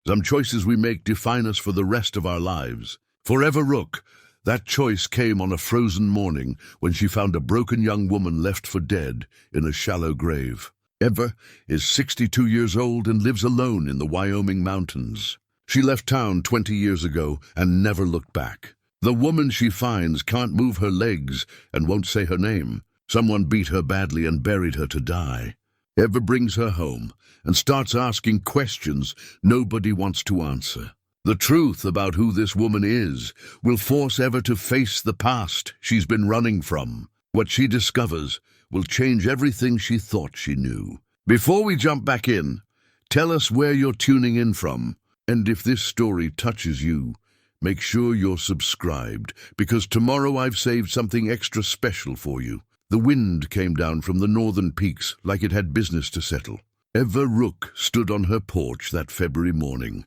Some choices we make define us for the rest of our lives. For Ever Rook, that choice came on a frozen morning when she found a broken young woman left for dead in a shallow grave. Ever is 62 years old and lives alone in the Wyoming mountains. She left town 20 years ago and never looked back. The woman she finds can't move her legs and won't say her name. Someone beat her badly and buried her to die. Ever brings her home and starts asking questions nobody wants to answer. The truth about who this woman is will force Ever to face the past she's been running from. What she discovers will change everything she thought she knew. Before we jump back in, tell us where you're tuning in from. And if this story touches you, make sure you're subscribed, because tomorrow I've saved something extra special for you. The wind came down from the northern peaks like it had business to settle. Ever Rook stood on her porch that February morning,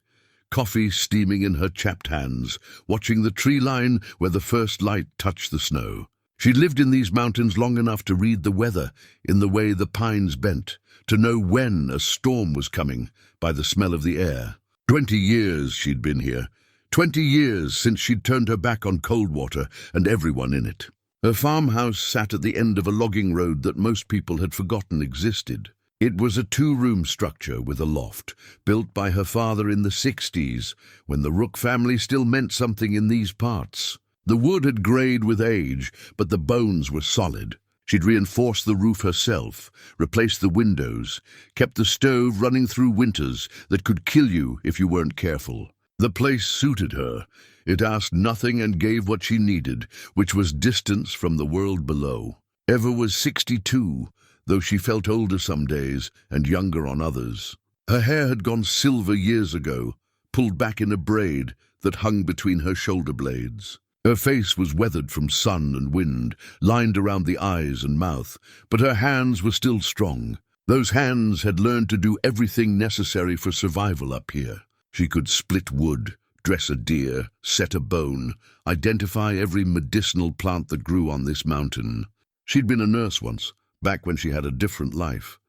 coffee steaming in her chapped hands, watching the tree line where the first light touched the snow. She'd lived in these mountains long enough to read the weather in the way the pines bent, to know when a storm was coming by the smell of the air. 20 years she'd been here. 20 years since she'd turned her back on Coldwater and everyone in it. Her farmhouse sat at the end of a logging road that most people had forgotten existed. It was a two-room structure with a loft, built by her father in the 60s, when the Rook family still meant something in these parts. The wood had grayed with age, but the bones were solid. She'd reinforced the roof herself, replaced the windows, kept the stove running through winters that could kill you if you weren't careful. The place suited her. It asked nothing and gave what she needed, which was distance from the world below. Ever was 62, though she felt older some days and younger on others. Her hair had gone silver years ago, pulled back in a braid that hung between her shoulder blades. Her face was weathered from sun and wind, lined around the eyes and mouth, but her hands were still strong. Those hands had learned to do everything necessary for survival up here. She could split wood, dress a deer, set a bone, identify every medicinal plant that grew on this mountain. She'd been a nurse once, back when she had a different life.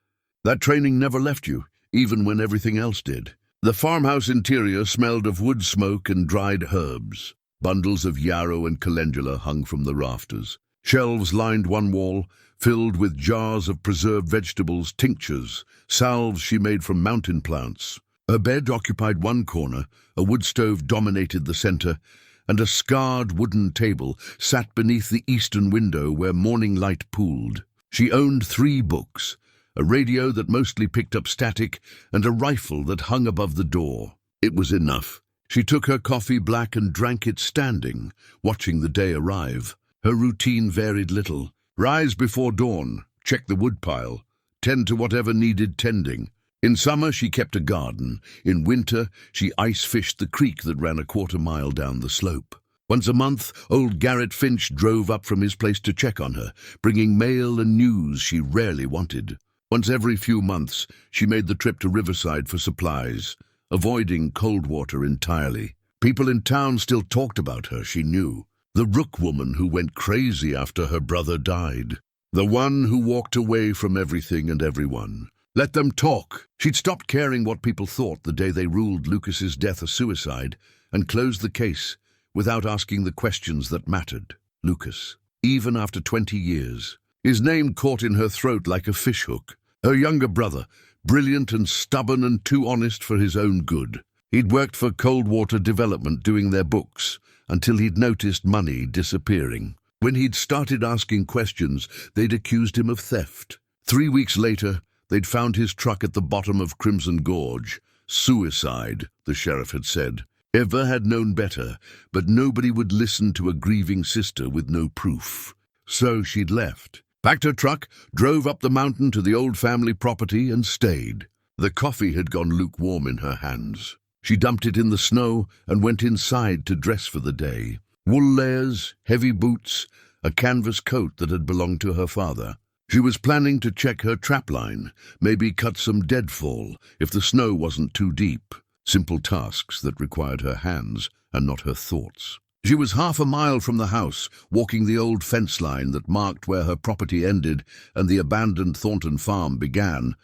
That training never left you, even when everything else did. The farmhouse interior smelled of wood smoke and dried herbs. Bundles of yarrow and calendula hung from the rafters. Shelves lined one wall, filled with jars of preserved vegetables, tinctures, salves she made from mountain plants. Her bed occupied one corner, a wood stove dominated the center, and a scarred wooden table sat beneath the eastern window where morning light pooled. She owned 3 books, a radio that mostly picked up static, and a rifle that hung above the door. It was enough. She took her coffee black and drank it standing, watching the day arrive. Her routine varied little. Rise before dawn, check the woodpile, tend to whatever needed tending. In summer, she kept a garden. In winter, she ice-fished the creek that ran a quarter-mile down the slope. Once a month, old Garrett Finch drove up from his place to check on her, bringing mail and news she rarely wanted. Once every few months, she made the trip to Riverside for supplies, avoiding Coldwater entirely. People in town still talked about her, she knew. The Rook woman who went crazy after her brother died. The one who walked away from everything and everyone. Let them talk. She'd stopped caring what people thought the day they ruled Lucas's death a suicide and closed the case without asking the questions that mattered. Lucas, even after 20 years. His name caught in her throat like a fishhook. Her younger brother, brilliant and stubborn and too honest for his own good. He'd worked for Coldwater Development doing their books until he'd noticed money disappearing. When he'd started asking questions, they'd accused him of theft. 3 weeks later, they'd found his truck at the bottom of Crimson Gorge. Suicide, the sheriff had said. Ever had known better, but nobody would listen to a grieving sister with no proof. So she'd left, packed her truck, drove up the mountain to the old family property and stayed. The coffee had gone lukewarm in her hands. She dumped it in the snow and went inside to dress for the day. Wool layers, heavy boots, a canvas coat that had belonged to her father. She was planning to check her trapline, maybe cut some deadfall if the snow wasn't too deep. Simple tasks that required her hands and not her thoughts. She was half a mile from the house, walking the old fence line that marked where her property ended and the abandoned Thornton farm began,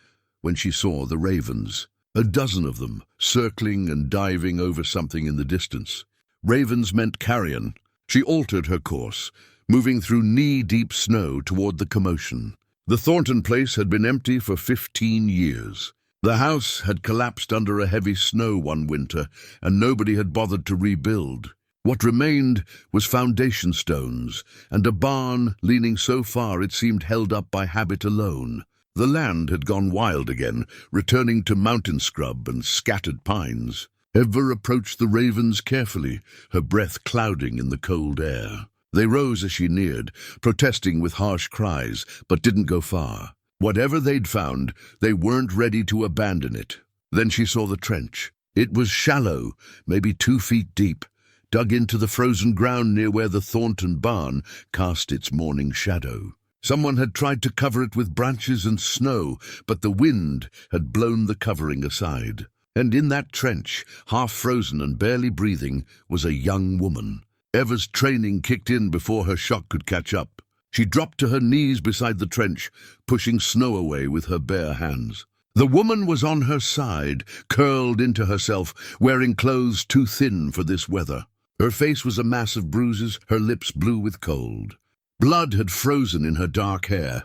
when she saw the ravens. A dozen of them, circling and diving over something in the distance. Ravens meant carrion. She altered her course, moving through knee-deep snow toward the commotion. The Thornton place had been empty for 15 years. The house had collapsed under a heavy snow one winter, and nobody had bothered to rebuild. What remained was foundation stones, and a barn leaning so far it seemed held up by habit alone. The land had gone wild again, returning to mountain scrub and scattered pines. Ever approached the ravens carefully, her breath clouding in the cold air. They rose as she neared, protesting with harsh cries, but didn't go far. Whatever they'd found, they weren't ready to abandon it. Then she saw the trench. It was shallow, maybe 2 feet deep, dug into the frozen ground near where the Thornton barn cast its morning shadow. Someone had tried to cover it with branches and snow, but the wind had blown the covering aside. And in that trench, half frozen and barely breathing, was a young woman. Ever's training kicked in before her shock could catch up. She dropped to her knees beside the trench, pushing snow away with her bare hands. The woman was on her side, curled into herself, wearing clothes too thin for this weather. Her face was a mass of bruises, her lips blue with cold. Blood had frozen in her dark hair.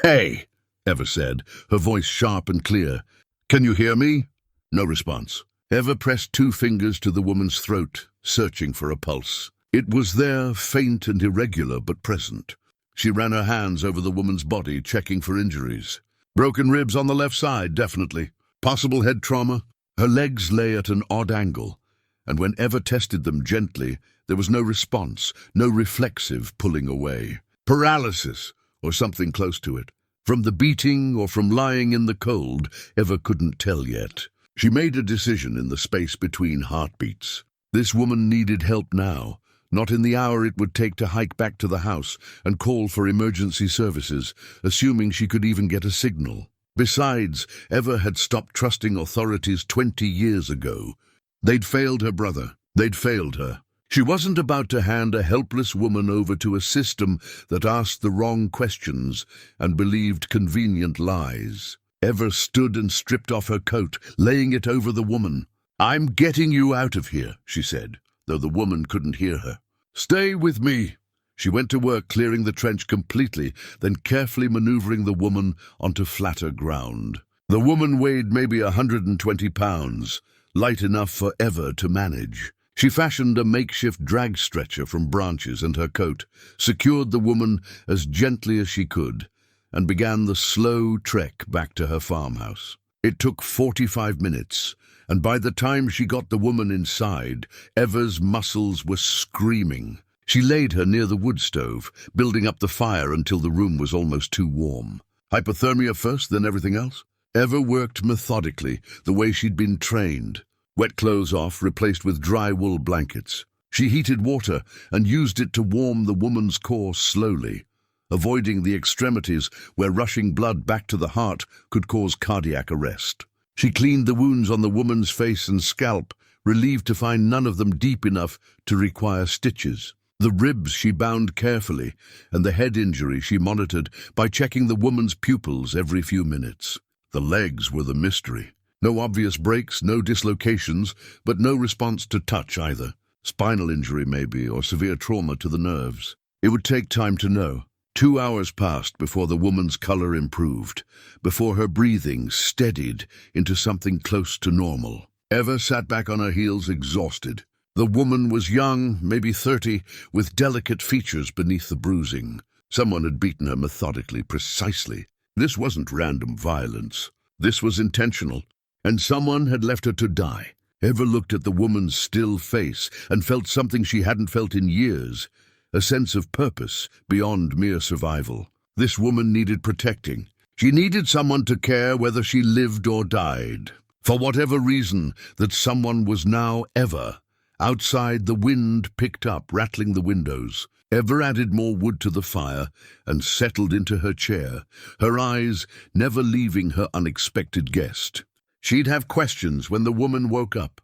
"Hey," Ever said, her voice sharp and clear. "Can you hear me?" No response. Ever pressed 2 fingers to the woman's throat, searching for a pulse. It was there, faint and irregular, but present. She ran her hands over the woman's body, checking for injuries. Broken ribs on the left side, definitely. Possible head trauma. Her legs lay at an odd angle, and when Ever tested them gently, there was no response, no reflexive pulling away. Paralysis, or something close to it. From the beating or from lying in the cold, Ever couldn't tell yet. She made a decision in the space between heartbeats. This woman needed help now, not in the hour it would take to hike back to the house and call for emergency services, assuming she could even get a signal. Besides, Ever had stopped trusting authorities 20 years ago. They'd failed her brother. They'd failed her. She wasn't about to hand a helpless woman over to a system that asked the wrong questions and believed convenient lies. Ever stood and stripped off her coat, laying it over the woman. "I'm getting you out of here," she said, though the woman couldn't hear her. "Stay with me." She went to work clearing the trench completely, then carefully maneuvering the woman onto flatter ground. The woman weighed maybe 120 pounds, light enough for Ever to manage. She fashioned a makeshift drag stretcher from branches and her coat, secured the woman as gently as she could, and began the slow trek back to her farmhouse. It took 45 minutes, and by the time she got the woman inside, Ever's muscles were screaming. She laid her near the wood stove, building up the fire until the room was almost too warm. Hypothermia first, then everything else? Ever worked methodically, the way she'd been trained. Wet clothes off, replaced with dry wool blankets. She heated water and used it to warm the woman's core slowly, avoiding the extremities where rushing blood back to the heart could cause cardiac arrest. She cleaned the wounds on the woman's face and scalp, relieved to find none of them deep enough to require stitches. The ribs she bound carefully, and the head injury she monitored by checking the woman's pupils every few minutes. The legs were the mystery. No obvious breaks, no dislocations, but no response to touch either. Spinal injury maybe, or severe trauma to the nerves. It would take time to know. 2 hours passed before the woman's color improved, before her breathing steadied into something close to normal. Ever sat back on her heels, exhausted. The woman was young, maybe 30, with delicate features beneath the bruising. Someone had beaten her methodically, precisely. This wasn't random violence. This was intentional. And someone had left her to die. Ever looked at the woman's still face and felt something she hadn't felt in years, a sense of purpose beyond mere survival. This woman needed protecting. She needed someone to care whether she lived or died. For whatever reason, that someone was now Ever. Outside, the wind picked up, rattling the windows. Ever added more wood to the fire and settled into her chair, her eyes never leaving her unexpected guest. She'd have questions when the woman woke up.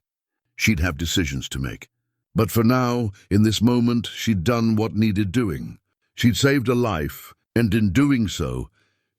She'd have decisions to make. But for now, in this moment, she'd done what needed doing. She'd saved a life, and in doing so,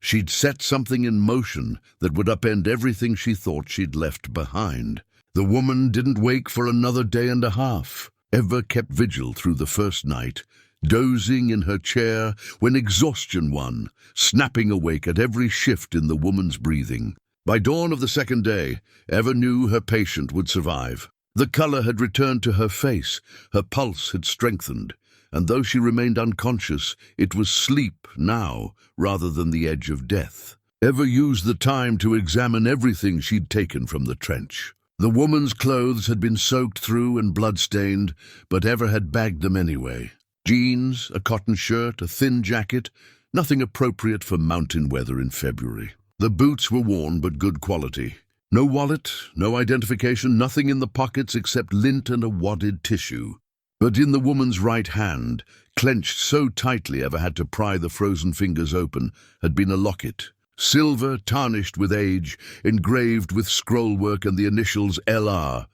She'd set something in motion that would upend everything she thought she'd left behind. The woman didn't wake for another day and a half. Ever kept vigil through the first night, dozing in her chair when exhaustion won, snapping awake at every shift in the woman's breathing. By dawn of the second day, Ever knew her patient would survive. The color had returned to her face, her pulse had strengthened, and though she remained unconscious, it was sleep now rather than the edge of death. Ever used the time to examine everything she'd taken from the trench. The woman's clothes had been soaked through and blood-stained, but Ever had bagged them anyway. Jeans, a cotton shirt, a thin jacket, nothing appropriate for mountain weather in February. The boots were worn but good quality. No wallet, no identification, nothing in the pockets except lint and a wadded tissue. But in the woman's right hand, clenched so tightly Ever had to pry the frozen fingers open, had been a locket. Silver, tarnished with age, engraved with scrollwork and the initials LR.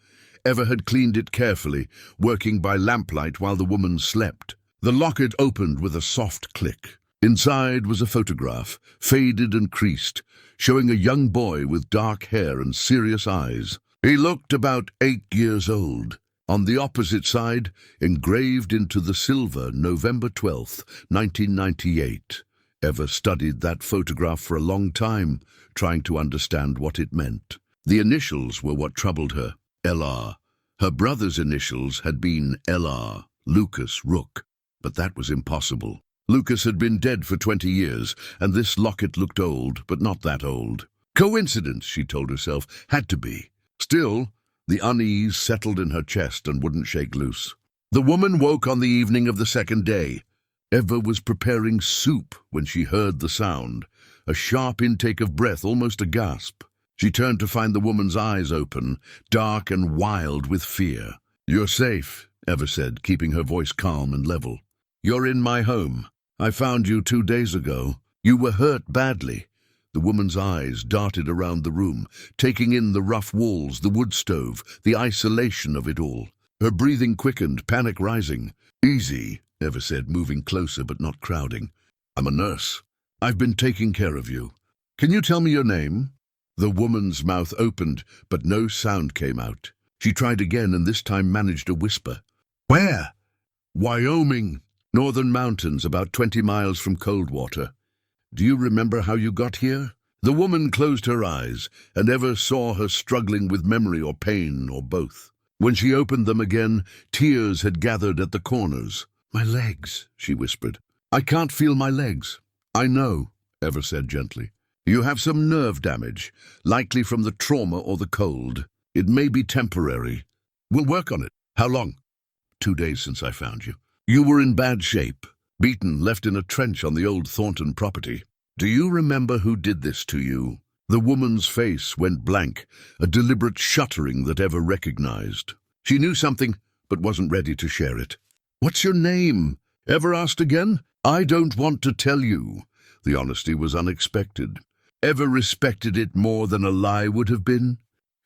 Ever had cleaned it carefully, working by lamplight while the woman slept. The locket opened with a soft click. Inside was a photograph, faded and creased, showing a young boy with dark hair and serious eyes. He looked about 8 years old. On the opposite side, engraved into the silver, November 12th, 1998. Ever studied that photograph for a long time, trying to understand what it meant. The initials were what troubled her, LR. Her brother's initials had been LR, Lucas Rook, but that was impossible. Lucas had been dead for 20 years, and this locket looked old, but not that old. Coincidence, she told herself, had to be. Still, the unease settled in her chest and wouldn't shake loose. The woman woke on the evening of the second day. Ever was preparing soup when she heard the sound, a sharp intake of breath, almost a gasp. She turned to find the woman's eyes open, dark and wild with fear. "You're safe," Ever said, keeping her voice calm and level. "You're in my home. I found you 2 days ago. You were hurt badly." The woman's eyes darted around the room, taking in the rough walls, the wood stove, the isolation of it all. Her breathing quickened, panic rising. "Easy," Ever said, moving closer but not crowding. "I'm a nurse. I've been taking care of you. Can you tell me your name?" The woman's mouth opened, but no sound came out. She tried again and this time managed a whisper. "Where?" "Wyoming. Northern mountains, about 20 miles from Coldwater. Do you remember how you got here?" The woman closed her eyes, and Ever saw her struggling with memory or pain or both. When she opened them again, tears had gathered at the corners. "My legs," she whispered. "I can't feel my legs." "I know," Ever said gently. "You have some nerve damage, likely from the trauma or the cold. It may be temporary. We'll work on it." "How long?" 2 days since I found you. You were in bad shape, beaten, left in a trench on the old Thornton property. Do you remember who did this to you?" The woman's face went blank, a deliberate shuddering that Ever recognized. She knew something, but wasn't ready to share it. "What's your name?" Ever asked again. "I don't want to tell you." The honesty was unexpected. Ever respected it more than a lie would have been.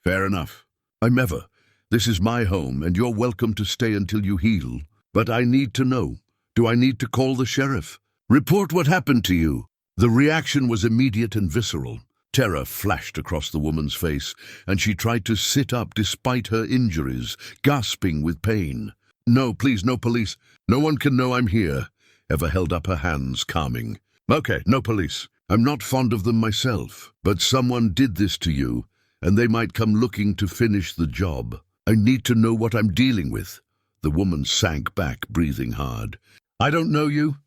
"Fair enough. I'm Ever. This is my home, and you're welcome to stay until you heal. But I need to know. Do I need to call the sheriff? Report what happened to you." The reaction was immediate and visceral. Terror flashed across the woman's face, and she tried to sit up despite her injuries, gasping with pain. "No, please, no police. No one can know I'm here." Ever held up her hands, calming. "Okay, no police. I'm not fond of them myself, but someone did this to you, and they might come looking to finish the job. I need to know what I'm dealing with." The woman sank back, breathing hard. "I don't know you."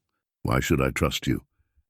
"Why should I trust you?"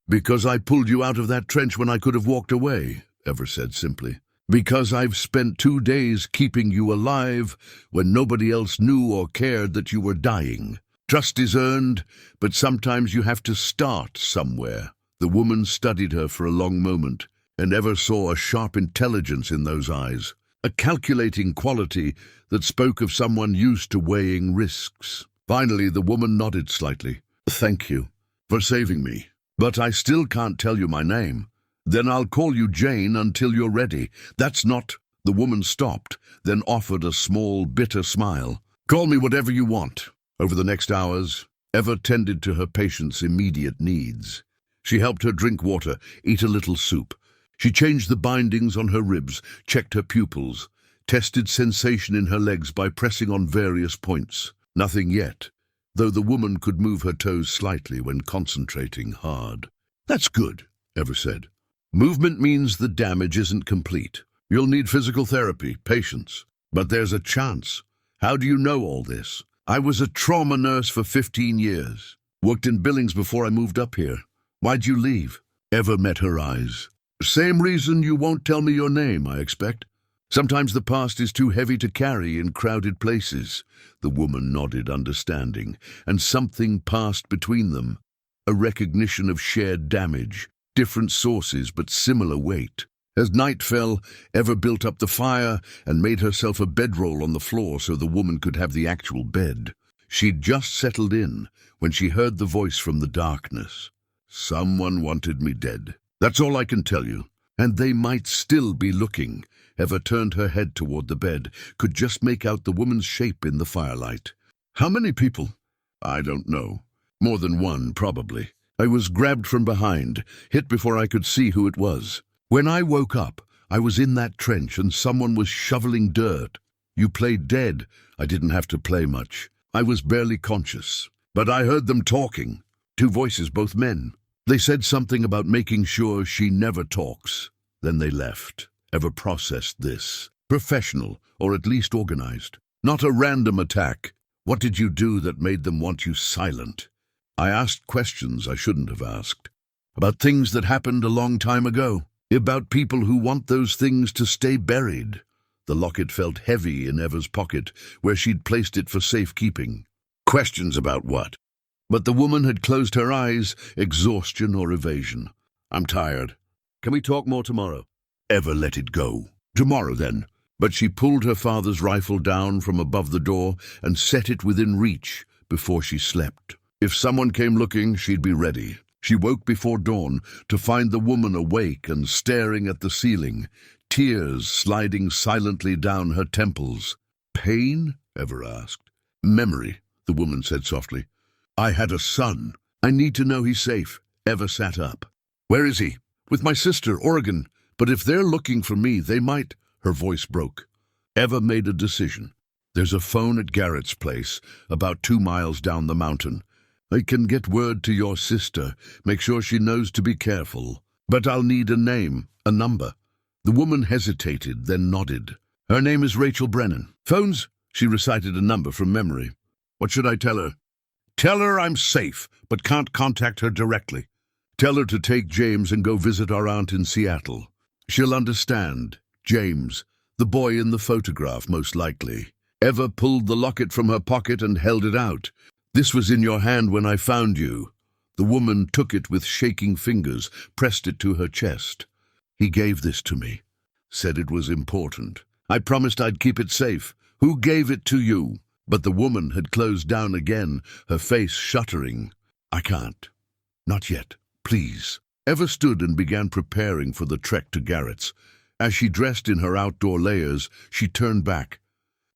"Because I pulled you out of that trench when I could have walked away," Ever said simply. "Because I've spent 2 days keeping you alive when nobody else knew or cared that you were dying. Trust is earned, but sometimes you have to start somewhere." The woman studied her for a long moment, and Ever saw a sharp intelligence in those eyes, a calculating quality that spoke of someone used to weighing risks. Finally, the woman nodded slightly. "Thank you for saving me, but I still can't tell you my name." "Then I'll call you Jane until you're ready." "That's not—" The woman stopped, then offered a small, bitter smile. "Call me whatever you want." Over the next hours, Ever tended to her patient's immediate needs. She helped her drink water, eat a little soup. She changed the bindings on her ribs, checked her pupils, tested sensation in her legs by pressing on various points. Nothing yet, though the woman could move her toes slightly when concentrating hard. "That's good," Ever said. "Movement means the damage isn't complete. You'll need physical therapy, patience. But there's a chance. How do you know all this?" "I was a trauma nurse for 15 years. Worked in Billings before I moved up here. Why'd you leave?" Ever met her eyes. "Same reason you won't tell me your name, I expect. Sometimes the past is too heavy to carry in crowded places." The woman nodded, understanding, and something passed between them. A recognition of shared damage, different sources but similar weight. As night fell, Ever built up the fire and made herself a bedroll on the floor so the woman could have the actual bed. She'd just settled in when she heard the voice from the darkness. "Someone wanted me dead. That's all I can tell you. And they might still be looking." Ever turned her head toward the bed, could just make out the woman's shape in the firelight. "How many people?" "I don't know. More than one, probably. I was grabbed from behind, hit before I could see who it was. When I woke up, I was in that trench and someone was shoveling dirt. You played dead. I didn't have to play much. I was barely conscious. But I heard them talking. 2 voices, both men. They said something about making sure she never talks. Then they left." Ever processed this. Professional, or at least organized. Not a random attack. "What did you do that made them want you silent?" "I asked questions I shouldn't have asked. About things that happened a long time ago. About people who want those things to stay buried." The locket felt heavy in Ever's pocket, where she'd placed it for safekeeping. "Questions about what?" But the woman had closed her eyes, exhaustion or evasion. "I'm tired. Can we talk more tomorrow?" Ever let it go. "Tomorrow, then." But she pulled her father's rifle down from above the door and set it within reach before she slept. If someone came looking, she'd be ready. She woke before dawn to find the woman awake and staring at the ceiling, tears sliding silently down her temples. "Pain?" Ever asked. "Memory," the woman said softly. "I had a son. I need to know he's safe." Ever sat up. "Where is he?" "With my sister, Oregon. But if they're looking for me, they might—" Her voice broke. Ever made a decision. "There's a phone at Garrett's place, about 2 miles down the mountain. I can get word to your sister, make sure she knows to be careful. But I'll need a name, a number." The woman hesitated, then nodded. "Her name is Rachel Brennan. Phones?" She recited a number from memory. "What should I tell her?" "Tell her I'm safe, but can't contact her directly. Tell her to take James and go visit our aunt in Seattle. She'll understand. James, the boy in the photograph, most likely." Ever pulled the locket from her pocket and held it out. "This was in your hand when I found you." The woman took it with shaking fingers, pressed it to her chest. "He gave this to me. Said it was important. I promised I'd keep it safe. Who gave it to you?" But the woman had closed down again, her face shuddering. "I can't. Not yet. Please." Ever stood and began preparing for the trek to Garrett's. As she dressed in her outdoor layers, she turned back.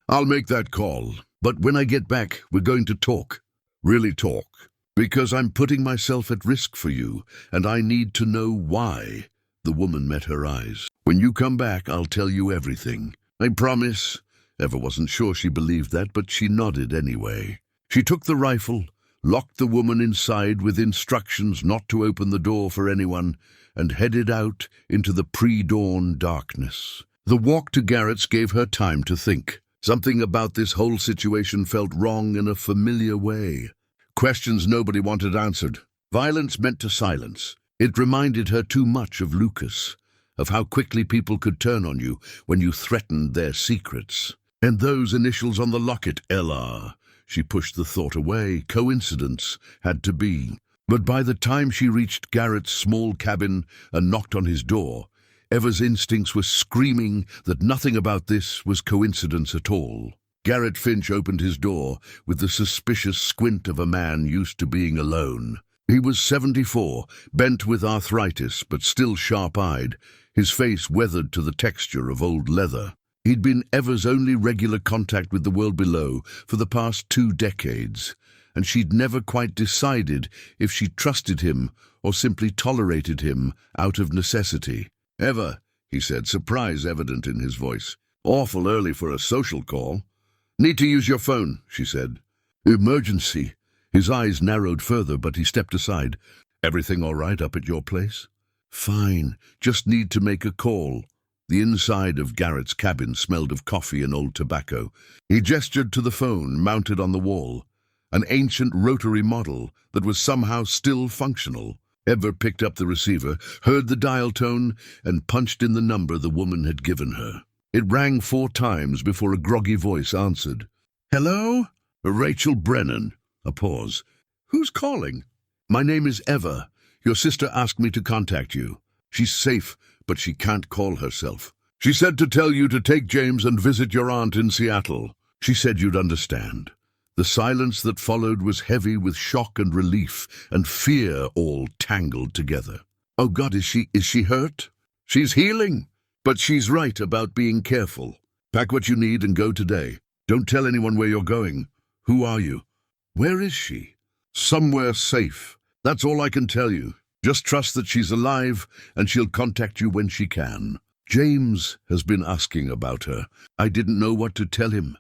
"I'll make that call. But when I get back, we're going to talk. Really talk. Because I'm putting myself at risk for you, and I need to know why." The woman met her eyes. "When you come back, I'll tell you everything. I promise." Ever wasn't sure she believed that, but she nodded anyway. She took the rifle, locked the woman inside with instructions not to open the door for anyone, and headed out into the pre-dawn darkness. The walk to Garrett's gave her time to think. Something about this whole situation felt wrong in a familiar way. Questions nobody wanted answered. Violence meant to silence. It reminded her too much of Lucas, of how quickly people could turn on you when you threatened their secrets. And those initials on the locket, LR. She pushed the thought away. Coincidence had to be. But by the time she reached Garrett's small cabin and knocked on his door, Ever's instincts were screaming that nothing about this was coincidence at all. Garrett Finch opened his door with the suspicious squint of a man used to being alone. He was 74, bent with arthritis, but still sharp-eyed, his face weathered to the texture of old leather. He'd been Ever's only regular contact with the world below for the past 2 decades, and she'd never quite decided if she trusted him or simply tolerated him out of necessity. "Ever," he said, surprise evident in his voice. "Awful early for a social call." "Need to use your phone," she said. "Emergency." His eyes narrowed further, but he stepped aside. "Everything all right up at your place?" "Fine. Just need to make a call." The inside of Garrett's cabin smelled of coffee and old tobacco. He gestured to the phone mounted on the wall, an ancient rotary model that was somehow still functional. Ever picked up the receiver, heard the dial tone, and punched in the number the woman had given her. It rang 4 times before a groggy voice answered. "Hello? Rachel Brennan." A pause. "Who's calling?" "My name is Ever. Your sister asked me to contact you. She's safe, but she can't call herself. She said to tell you to take James and visit your aunt in Seattle. She said you'd understand." The silence that followed was heavy with shock and relief and fear all tangled together. "Oh God, is she hurt?" "She's healing, but she's right about being careful. Pack what you need and go today. Don't tell anyone where you're going. Who are you?" "Where is she?" "Somewhere safe. That's all I can tell you. Just trust that she's alive and she'll contact you when she can. James has been asking about her. I didn't know what to tell him.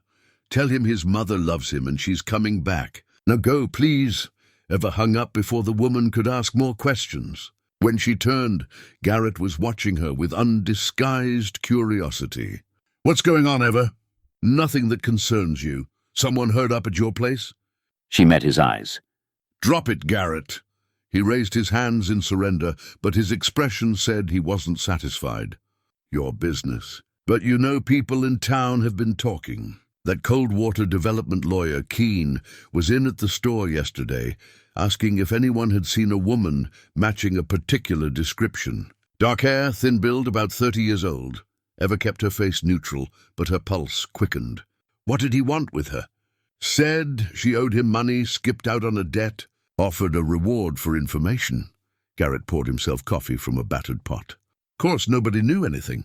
Tell him his mother loves him and she's coming back. Now go, please." Ever hung up before the woman could ask more questions. When she turned, Garrett was watching her with undisguised curiosity. "What's going on, Ever?" "Nothing that concerns you. Someone heard up at your place?" She met his eyes. "Drop it, Garrett." He raised his hands in surrender, but his expression said he wasn't satisfied. "Your business. But you know people in town have been talking. That Coldwater development lawyer, Keene, was in at the store yesterday, asking if anyone had seen a woman matching a particular description. Dark hair, thin build, about 30 years old. Ever kept her face neutral, but her pulse quickened. What did he want with her? Said she owed him money, skipped out on a debt, offered a reward for information." Garrett poured himself coffee from a battered pot. "Of course, nobody knew anything.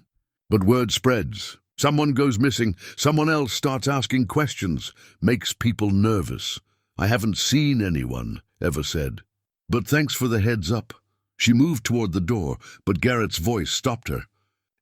But word spreads. Someone goes missing, someone else starts asking questions, makes people nervous. I haven't seen anyone," Ever said. "But thanks for the heads up." She moved toward the door, but Garrett's voice stopped her.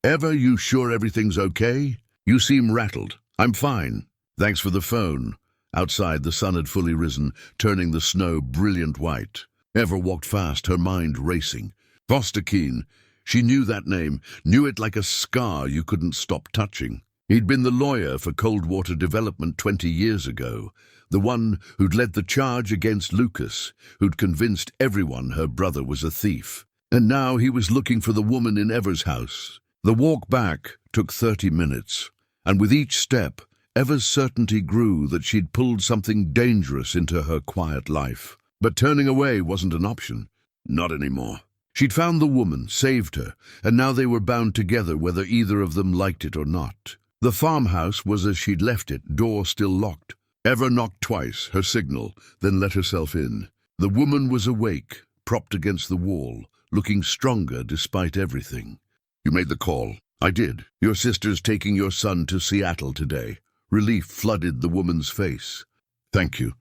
"Ever, you sure everything's okay? You seem rattled." "I'm fine. Thanks for the phone." Outside, the sun had fully risen, turning the snow brilliant white. Ever walked fast, her mind racing. Foster Keene. She knew that name, knew it like a scar you couldn't stop touching. He'd been the lawyer for Coldwater Development 20 years ago, the one who'd led the charge against Lucas, who'd convinced everyone her brother was a thief. And now he was looking for the woman in Ever's house. The walk back took 30 minutes, and with each step, Ever's certainty grew that she'd pulled something dangerous into her quiet life. But turning away wasn't an option. Not anymore. She'd found the woman, saved her, and now they were bound together whether either of them liked it or not. The farmhouse was as she'd left it, door still locked. Ever knocked twice, her signal, then let herself in. The woman was awake, propped against the wall, looking stronger despite everything. "You made the call." "I did. Your sister's taking your son to Seattle today." Relief flooded the woman's face. "Thank you.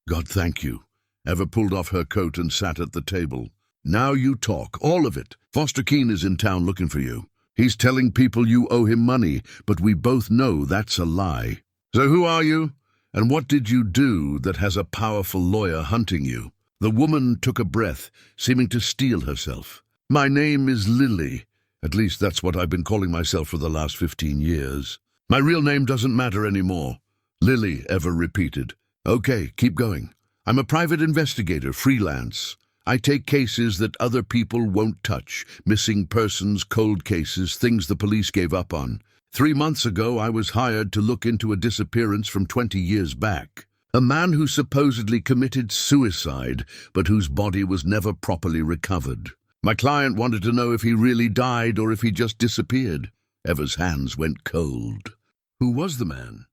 God, thank you." Ever pulled off her coat and sat at the table. "Now you talk, all of it. Foster Keene is in town looking for you. He's telling people you owe him money, but we both know that's a lie. So who are you? And what did you do that has a powerful lawyer hunting you?" The woman took a breath, seeming to steel herself. "My name is Lily. At least that's what I've been calling myself for the last 15 years. My real name doesn't matter anymore." Lily, Ever repeated. "Okay, keep going. I'm a private investigator, freelance. I take cases that other people won't touch, missing persons, cold cases, things the police gave up on. 3 months ago, I was hired to look into a disappearance from 20 years back. A man who supposedly committed suicide, but whose body was never properly recovered. My client wanted to know if he really died or if he just disappeared." Ever's hands went cold. "Who was the man?"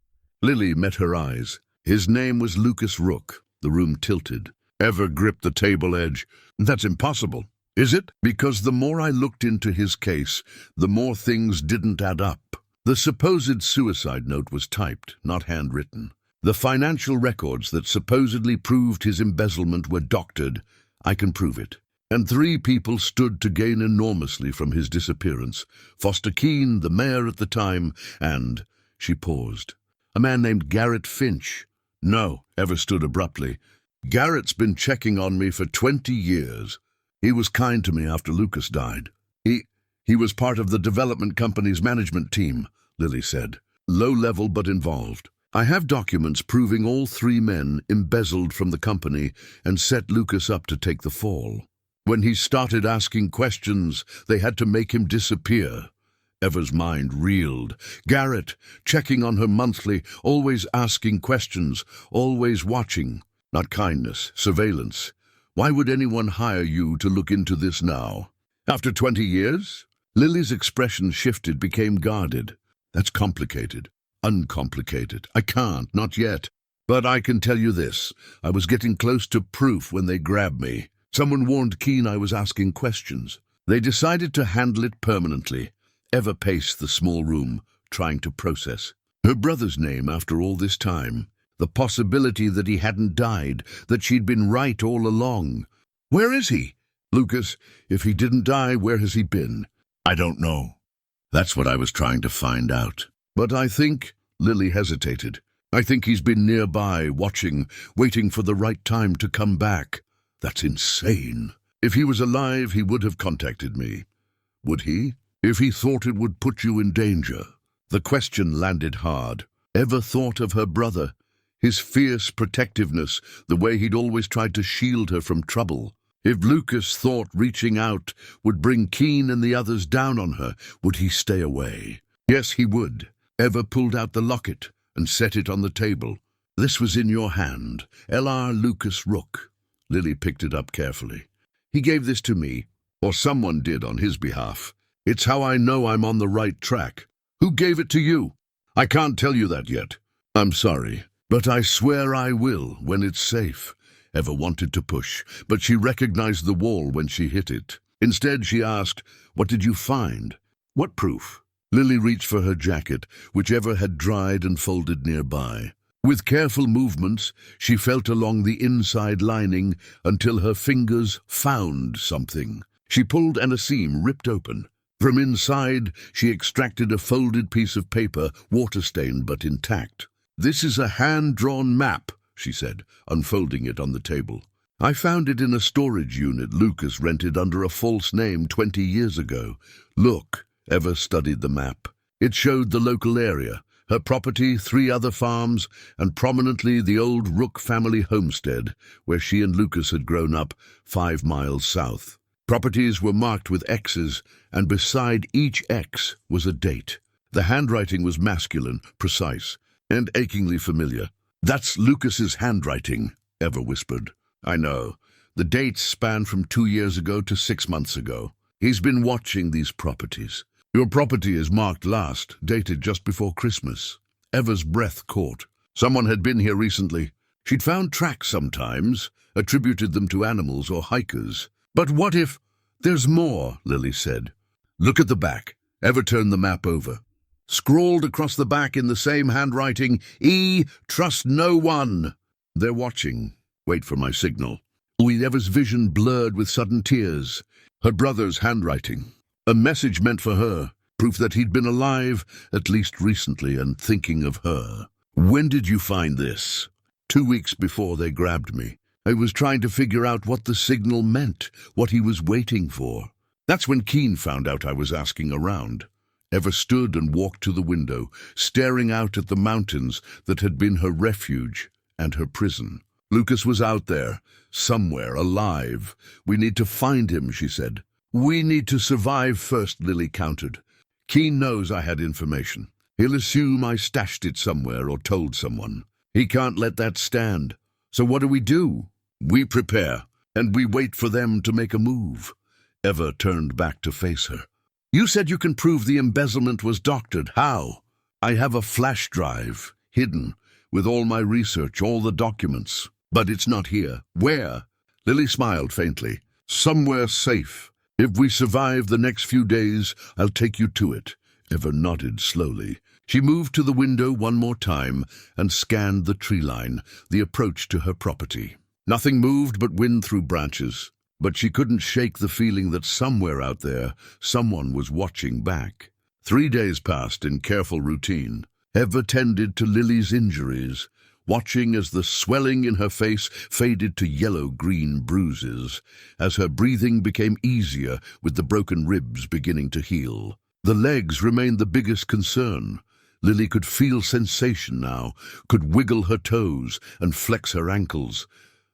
Lily met her eyes. "His name was Lucas Rook." The room tilted. Ever gripped the table edge. "That's impossible." "Is it?" "Because the more I looked into his case, the more things didn't add up. The supposed suicide note was typed, not handwritten. The financial records that supposedly proved his embezzlement were doctored. I can prove it. And 3 people stood to gain enormously from his disappearance. Foster Keene, the mayor at the time, and—" she paused. "A man named Garrett Finch." "No," Ever stood abruptly. "Garrett's been checking on me for 20 years. He was kind to me after Lucas died. He was part of the development company's management team," Lily said. "Low-level but involved. I have documents proving all 3 men embezzled from the company and set Lucas up to take the fall. When he started asking questions, they had to make him disappear." Ever's mind reeled. Garrett, checking on her monthly, always asking questions, always watching. Not kindness, surveillance. Why would anyone hire you to look into this now? After 20 years? Lily's expression shifted, became guarded. "That's complicated. Uncomplicated. I can't, not yet. But I can tell you this. I was getting close to proof when they grabbed me. Someone warned Keene I was asking questions. They decided to handle it permanently." Ever paced the small room, trying to process. Her brother's name after all this time. The possibility that he hadn't died, that she'd been right all along. "Where is he?" "Lucas, if he didn't die, where has he been?" "I don't know." "That's what I was trying to find out. But I think—" Lily hesitated. "I think he's been nearby, watching, waiting for the right time to come back." "That's insane. If he was alive, he would have contacted me." "Would he? If he thought it would put you in danger?" The question landed hard. Ever thought of her brother? His fierce protectiveness, the way he'd always tried to shield her from trouble. If Lucas thought reaching out would bring Keene and the others down on her, would he stay away? Yes, he would. Ever pulled out the locket and set it on the table. "This was in your hand. L.R. Lucas Rook." Lily picked it up carefully. "He gave this to me, or someone did on his behalf. It's how I know I'm on the right track." "Who gave it to you?" "I can't tell you that yet. I'm sorry, but I swear I will when it's safe." Ever wanted to push, but she recognized the wall when she hit it. Instead, she asked, "What did you find?" "What proof?" Lily reached for her jacket, which Ever had dried and folded nearby. With careful movements, she felt along the inside lining until her fingers found something. She pulled and a seam ripped open. From inside, she extracted a folded piece of paper, water-stained but intact. "This is a hand-drawn map," she said, unfolding it on the table. "I found it in a storage unit Lucas rented under a false name 20 years ago. Look." Ever studied the map. It showed the local area, her property, 3 other farms, and prominently the old Rook family homestead, where she and Lucas had grown up 5 miles south. Properties were marked with X's, and beside each X was a date. The handwriting was masculine, precise, and achingly familiar. "That's Lucas's handwriting," Ever whispered. "I know. The dates span from 2 years ago to 6 months ago. He's been watching these properties. Your property is marked last, dated just before Christmas." Ever's breath caught. Someone had been here recently. She'd found tracks sometimes, attributed them to animals or hikers. "But what if—" "There's more," Lily said. "Look at the back." Ever turned the map over. Scrawled across the back in the same handwriting, "E, trust no one." "They're watching. Wait for my signal." Ever's vision blurred with sudden tears. Her brother's handwriting. A message meant for her, proof that he'd been alive, at least recently, and thinking of her. "When did you find this?" 2 weeks before they grabbed me. I was trying to figure out what the signal meant, what he was waiting for. That's when Keene found out I was asking around." Ever stood and walked to the window, staring out at the mountains that had been her refuge and her prison. "Lucas was out there, somewhere, alive. We need to find him," she said. "We need to survive first," Lily countered. "Keene knows I had information. He'll assume I stashed it somewhere or told someone. He can't let that stand. So what do? We prepare, and we wait for them to make a move." Ever turned back to face her. "You said you can prove the embezzlement was doctored. How?" "I have a flash drive, hidden, with all my research, all the documents. But it's not here." "Where?" Lily smiled faintly. "Somewhere safe. If we survive the next few days, I'll take you to it." Ever nodded slowly. She moved to the window one more time and scanned the tree line, the approach to her property. Nothing moved but wind through branches, but she couldn't shake the feeling that somewhere out there, someone was watching back. 3 days passed in careful routine. Ever tended to Lily's injuries, watching as the swelling in her face faded to yellow-green bruises, as her breathing became easier with the broken ribs beginning to heal. The legs remained the biggest concern. Lily could feel sensation now, could wiggle her toes and flex her ankles,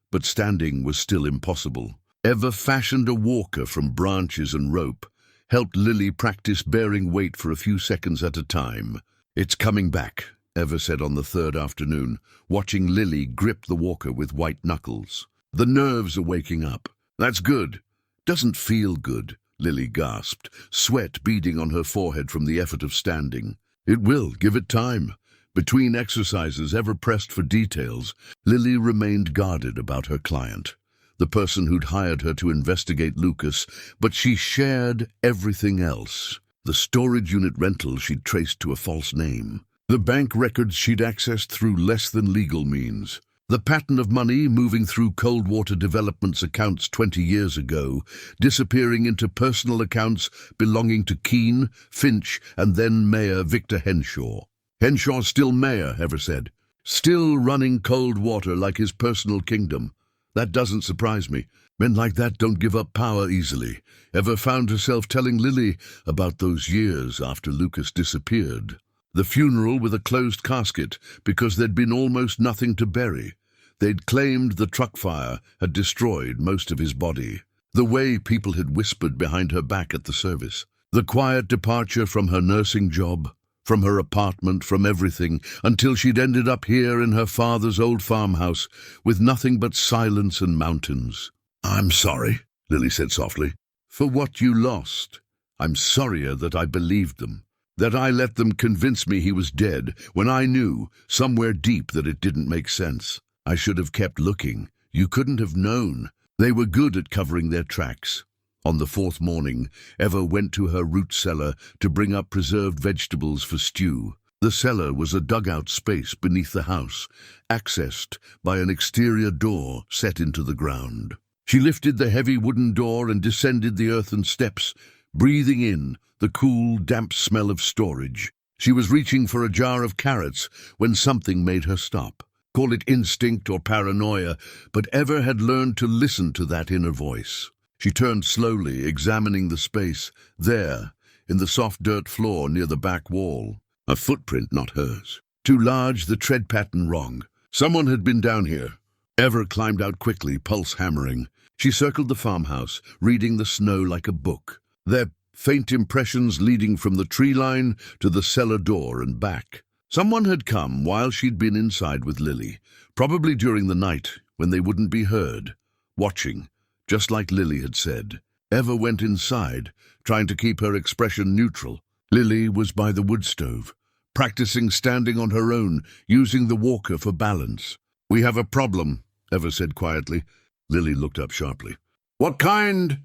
but standing was still impossible. Ever fashioned a walker from branches and rope, helped Lily practice bearing weight for a few seconds at a time. "It's coming back," Ever said on the 3rd afternoon, watching Lily grip the walker with white knuckles. "The nerves are waking up." "That's good." "Doesn't feel good," Lily gasped, sweat beading on her forehead from the effort of standing. "It will, give it time." Between exercises, Ever pressed for details, Lily remained guarded about her client, the person who'd hired her to investigate Lucas, but she shared everything else. The storage unit rental she'd traced to a false name. The bank records she'd accessed through less than legal means. The pattern of money moving through Coldwater Development's accounts 20 years ago, disappearing into personal accounts belonging to Keene, Finch, and then Mayor Victor Henshaw. "Henshaw's still mayor," Ever said. "Still running Coldwater like his personal kingdom. That doesn't surprise me. Men like that don't give up power easily." Ever found herself telling Lily about those years after Lucas disappeared. The funeral with a closed casket because there'd been almost nothing to bury. They'd claimed the truck fire had destroyed most of his body. The way people had whispered behind her back at the service. The quiet departure from her nursing job, from her apartment, from everything, until she'd ended up here in her father's old farmhouse with nothing but silence and mountains. "I'm sorry," Lily said softly, "for what you lost. I'm sorrier that I believed them, that I let them convince me he was dead when I knew, somewhere deep, that it didn't make sense. I should have kept looking. You couldn't have known. They were good at covering their tracks." On the 4th morning, Ever went to her root cellar to bring up preserved vegetables for stew. The cellar was a dugout space beneath the house, accessed by an exterior door set into the ground. She lifted the heavy wooden door and descended the earthen steps, breathing in the cool, damp smell of storage. She was reaching for a jar of carrots when something made her stop. Call it instinct or paranoia, but Ever had learned to listen to that inner voice. She turned slowly, examining the space, there, in the soft dirt floor near the back wall. A footprint, not hers. Too large, the tread pattern wrong. Someone had been down here. Ever climbed out quickly, pulse hammering. She circled the farmhouse, reading the snow like a book. Their faint impressions leading from the tree line to the cellar door and back. Someone had come while she'd been inside with Lily, probably during the night when they wouldn't be heard, watching, just like Lily had said. Ever went inside, trying to keep her expression neutral. Lily was by the wood stove, practicing standing on her own, using the walker for balance. "We have a problem," Ever said quietly. Lily looked up sharply. "What kind?"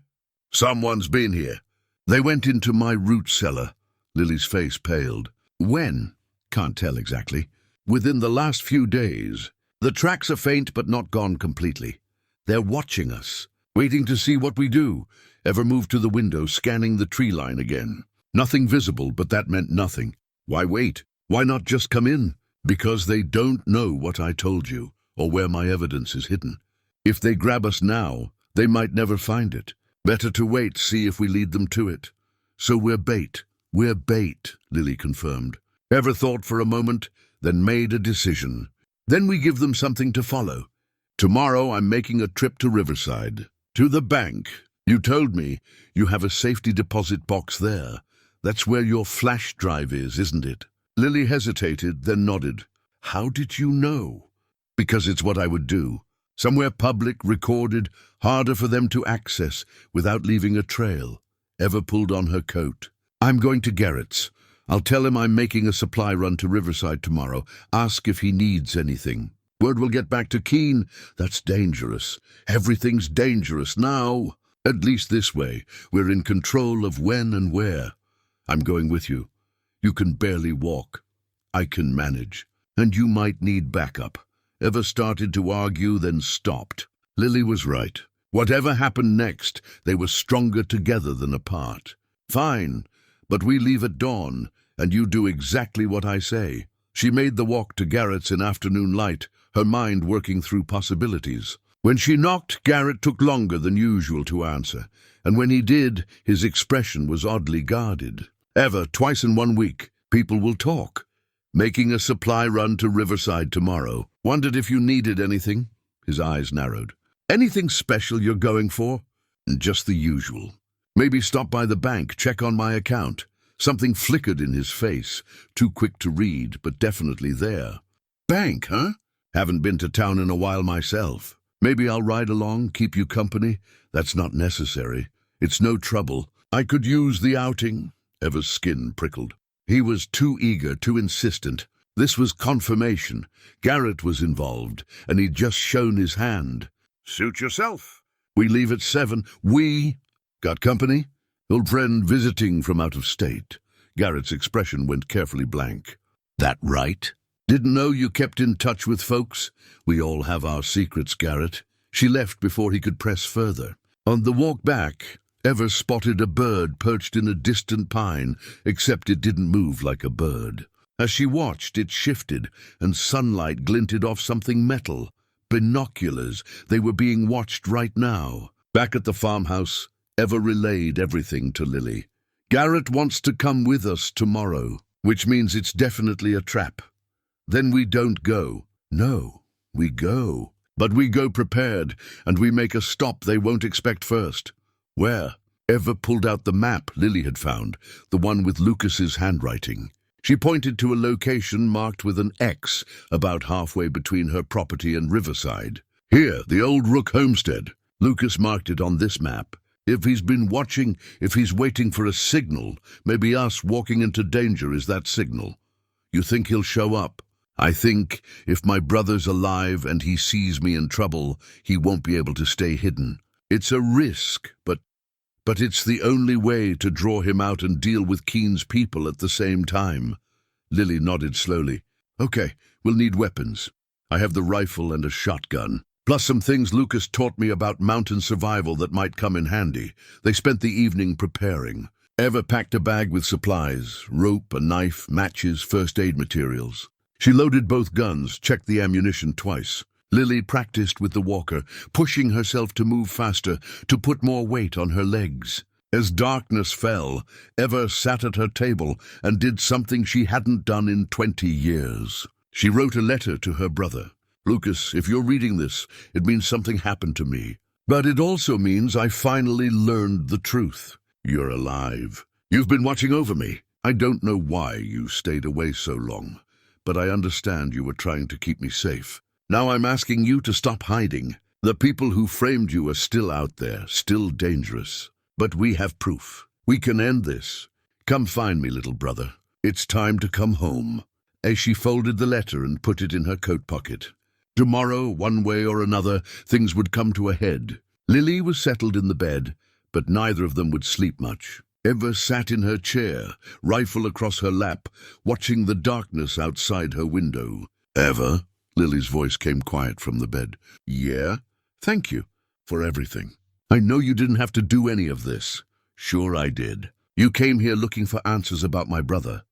"Someone's been here." "They went into my root cellar." Lily's face paled. "When?" "Can't tell exactly. Within the last few days. The tracks are faint but not gone completely. They're watching us, waiting to see what we do." Ever moved to the window, scanning the tree line again. Nothing visible, but that meant nothing. Why wait? Why not just come in? "Because they don't know what I told you, or where my evidence is hidden. If they grab us now, they might never find it. Better to wait, see if we lead them to it." "So we're bait." "We're bait," Lily confirmed. Ever thought for a moment, then made a decision. "Then we give them something to follow. Tomorrow I'm making a trip to Riverside. To the bank. You told me you have a safety deposit box there. That's where your flash drive is, isn't it?" Lily hesitated, then nodded. "How did you know?" "Because it's what I would do. Somewhere public, recorded, harder for them to access without leaving a trail." Ever pulled on her coat. "I'm going to Garrett's. I'll tell him I'm making a supply run to Riverside tomorrow. Ask if he needs anything. Word will get back to Keene. That's dangerous. Everything's dangerous now. At least this way, we're in control of when and where. I'm going with you. You can barely walk." I can manage. And you might need backup. Ever started to argue, then stopped. Lily was right. Whatever happened next, they were stronger together than apart. Fine, but we leave at dawn, and you do exactly what I say. She made the walk to Garrett's in afternoon light, her mind working through possibilities. When she knocked, Garrett took longer than usual to answer, and when he did, his expression was oddly guarded. Ever, twice in 1 week, people will talk. Making a supply run to Riverside tomorrow. Wondered if you needed anything? His eyes narrowed. Anything special you're going for? Just the usual. Maybe stop by the bank, check on my account. Something flickered in his face, too quick to read, but definitely there. Bank, huh? Haven't been to town in a while myself. Maybe I'll ride along, keep you company. That's not necessary. It's no trouble. I could use the outing. Ever's skin prickled. He was too eager, too insistent. This was confirmation. Garrett was involved, and he'd just shown his hand. Suit yourself. We leave at 7. We? Got company? Old friend visiting from out of state. Garrett's expression went carefully blank. That right? Didn't know you kept in touch with folks? We all have our secrets, Garrett. She left before he could press further. On the walk back, Ever spotted a bird perched in a distant pine, except it didn't move like a bird. As she watched, it shifted, and sunlight glinted off something metal. Binoculars. They were being watched right now. Back at the farmhouse, Ever relayed everything to Lily. Garrett wants to come with us tomorrow, which means it's definitely a trap. Then we don't go. No, we go. But we go prepared, and we make a stop they won't expect first. Where? Ever pulled out the map Lily had found, the one with Lucas's handwriting. She pointed to a location marked with an X, about halfway between her property and Riverside. Here, the old Rook homestead. Lucas marked it on this map. If he's been watching, if he's waiting for a signal, maybe us walking into danger is that signal. You think he'll show up? I think if my brother's alive and he sees me in trouble, he won't be able to stay hidden. It's a risk, but it's the only way to draw him out and deal with Keen's people at the same time. Lily nodded slowly. Okay, we'll need weapons. I have the rifle and a shotgun, plus some things Lucas taught me about mountain survival that might come in handy. They spent the evening preparing. Ever packed a bag with supplies, rope, a knife, matches, first aid materials. She loaded both guns, checked the ammunition twice. Lily practiced with the walker, pushing herself to move faster, to put more weight on her legs. As darkness fell, Ever sat at her table and did something she hadn't done in 20 years. She wrote a letter to her brother. Lucas, if you're reading this, it means something happened to me. But it also means I finally learned the truth. You're alive. You've been watching over me. I don't know why you stayed away so long, but I understand you were trying to keep me safe. Now I'm asking you to stop hiding. The people who framed you are still out there, still dangerous. But we have proof. We can end this. Come find me, little brother. It's time to come home. As she folded the letter and put it in her coat pocket. Tomorrow, one way or another, things would come to a head. Lily was settled in the bed, but neither of them would sleep much. Ever sat in her chair, rifle across her lap, watching the darkness outside her window. Ever? Lily's voice came quiet from the bed. Yeah? Thank you for everything. I know you didn't have to do any of this. Sure I did. You came here looking for answers about my brother.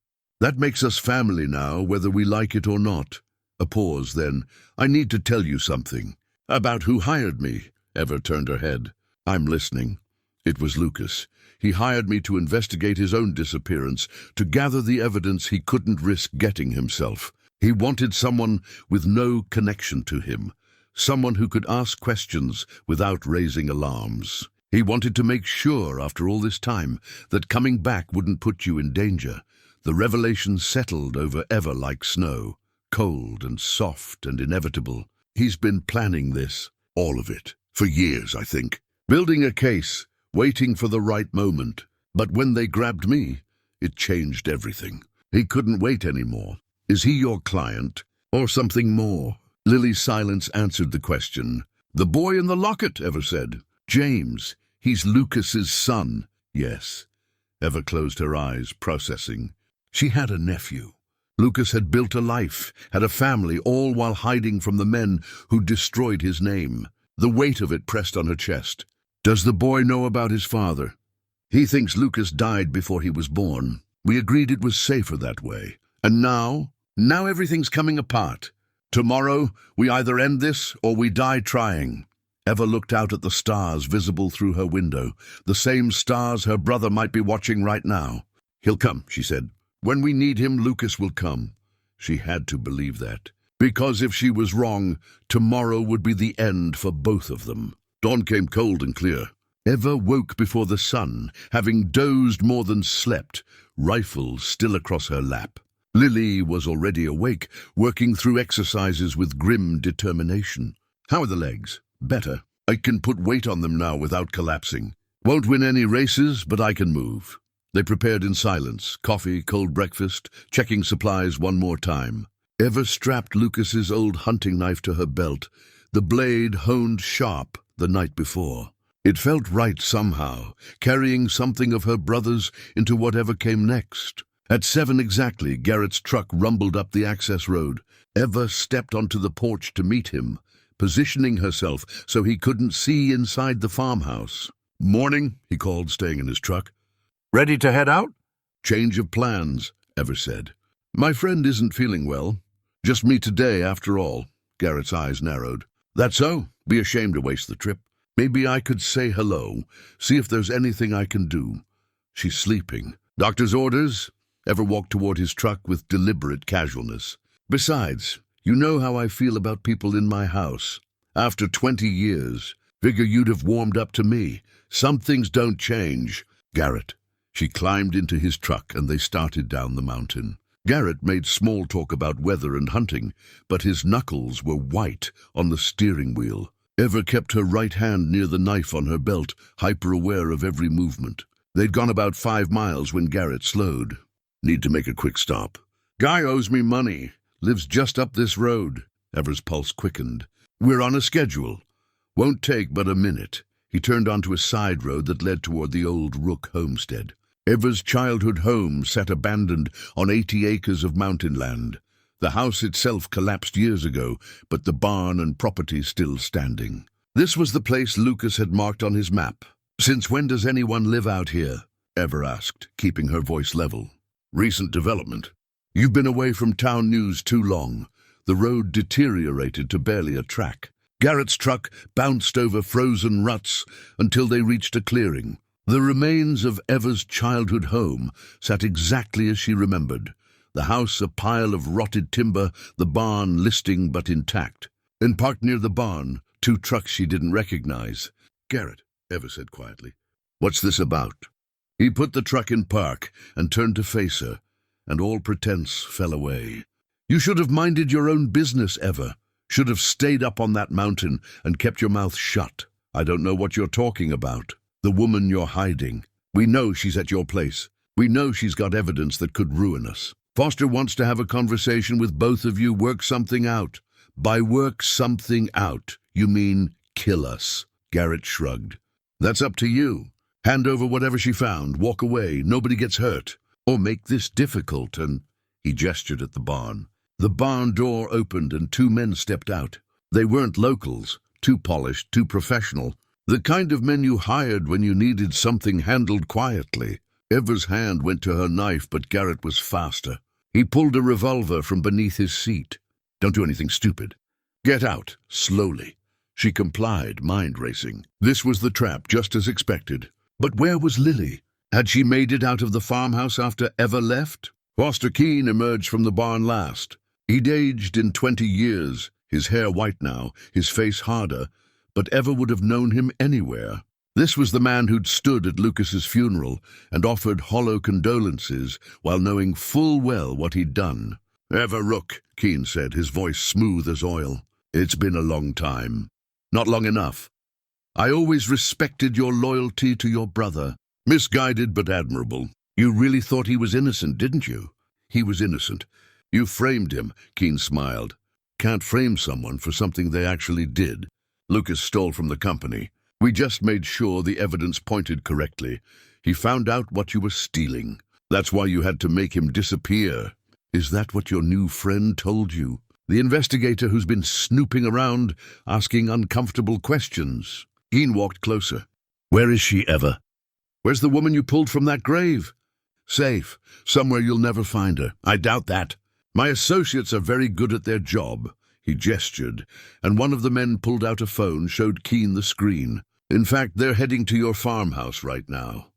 That makes us family now, whether we like it or not. A pause, then. I need to tell you something. About who hired me. Ever turned her head. I'm listening. It was Lucas. He hired me to investigate his own disappearance, to gather the evidence he couldn't risk getting himself. He wanted someone with no connection to him, someone who could ask questions without raising alarms. He wanted to make sure, after all this time, that coming back wouldn't put you in danger. The revelation settled over Ever like snow, cold and soft and inevitable. He's been planning this, all of it, for years, I think. Building a case, waiting for the right moment. But when they grabbed me, it changed everything. He couldn't wait anymore. Is he your client, or something more? Lily's silence answered the question. The boy in the locket, Ever said. James. He's Lucas's son. Yes. Ever closed her eyes, processing. She had a nephew. Lucas had built a life, had a family, all while hiding from the men who destroyed his name. The weight of it pressed on her chest. Does the boy know about his father? He thinks Lucas died before he was born. We agreed it was safer that way. And now everything's coming apart. Tomorrow, we either end this or we die trying. Eva looked out at the stars visible through her window, the same stars her brother might be watching right now. He'll come, she said. When we need him, Lucas will come. She had to believe that. Because if she was wrong, tomorrow would be the end for both of them. Dawn came cold and clear. Eva woke before the sun, having dozed more than slept, rifle still across her lap. Lily was already awake, working through exercises with grim determination. How are the legs? Better. I can put weight on them now without collapsing. Won't win any races, but I can move. They prepared in silence, coffee, cold breakfast, checking supplies one more time. Eva strapped Lucas's old hunting knife to her belt, the blade honed sharp the night before. It felt right somehow, carrying something of her brother's into whatever came next. At 7 exactly, Garrett's truck rumbled up the access road. Eva stepped onto the porch to meet him, positioning herself so he couldn't see inside the farmhouse. Morning, he called, staying in his truck. Ready to head out? Change of plans, Eva said. My friend isn't feeling well. Just me today, after all. Garrett's eyes narrowed. That's so? Be ashamed to waste the trip. Maybe I could say hello, see if there's anything I can do. She's sleeping. Doctor's orders? Eva walked toward his truck with deliberate casualness. Besides, you know how I feel about people in my house. After 20 years, figure you'd have warmed up to me. Some things don't change. Garrett. She climbed into his truck and they started down the mountain. Garrett made small talk about weather and hunting, but his knuckles were white on the steering wheel. Eva kept her right hand near the knife on her belt, hyper-aware of every movement. They'd gone about 5 miles when Garrett slowed. Need to make a quick stop. Guy owes me money. Lives just up this road. Eva's pulse quickened. We're on a schedule. Won't take but a minute. He turned onto a side road that led toward the old Rook homestead. Eva's childhood home sat abandoned on 80 acres of mountain land. The house itself collapsed years ago, but the barn and property still standing. This was the place Lucas had marked on his map. Since when does anyone live out here? Eva asked, keeping her voice level. Recent development. You've been away from town news too long. The road deteriorated to barely a track. Garrett's truck bounced over frozen ruts until they reached a clearing. The remains of Eva's childhood home sat exactly as she remembered. The house a pile of rotted timber, the barn listing but intact. And parked near the barn, 2 trucks she didn't recognize. Garrett, Eva said quietly. What's this about? He put the truck in park and turned to face her, and all pretense fell away. You should have minded your own business, Eva. Should have stayed up on that mountain and kept your mouth shut. I don't know what you're talking about. The woman you're hiding. We know she's at your place. We know she's got evidence that could ruin us. Foster wants to have a conversation with both of you, work something out. By work something out, you mean kill us. Garrett shrugged. That's up to you. Hand over whatever she found, walk away, nobody gets hurt. Or make this difficult, and he gestured at the barn. The barn door opened and 2 men stepped out. They weren't locals, too polished, too professional. The kind of men you hired when you needed something handled quietly. Eva's hand went to her knife, but Garrett was faster. He pulled a revolver from beneath his seat. Don't do anything stupid. Get out, slowly. She complied, mind racing. This was the trap, just as expected. But where was Lily? Had she made it out of the farmhouse after Eva left? Foster Keene emerged from the barn last. He'd aged in 20 years, his hair white now, his face harder, but Eva would have known him anywhere. This was the man who'd stood at Lucas's funeral and offered hollow condolences while knowing full well what he'd done. Ever Rook, Keene said, his voice smooth as oil. It's been a long time. Not long enough. I always respected your loyalty to your brother. Misguided but admirable. You really thought he was innocent, didn't you? He was innocent. You framed him, Keene smiled. Can't frame someone for something they actually did. Lucas stole from the company. We just made sure the evidence pointed correctly. He found out what you were stealing. That's why you had to make him disappear. Is that what your new friend told you? The investigator who's been snooping around, asking uncomfortable questions. Keen walked closer. Where is she, Ever? Where's the woman you pulled from that grave? Safe. Somewhere you'll never find her. I doubt that. My associates are very good at their job. He gestured, and one of the men pulled out a phone, showed Keen the screen. In fact, they're heading to your farmhouse right now.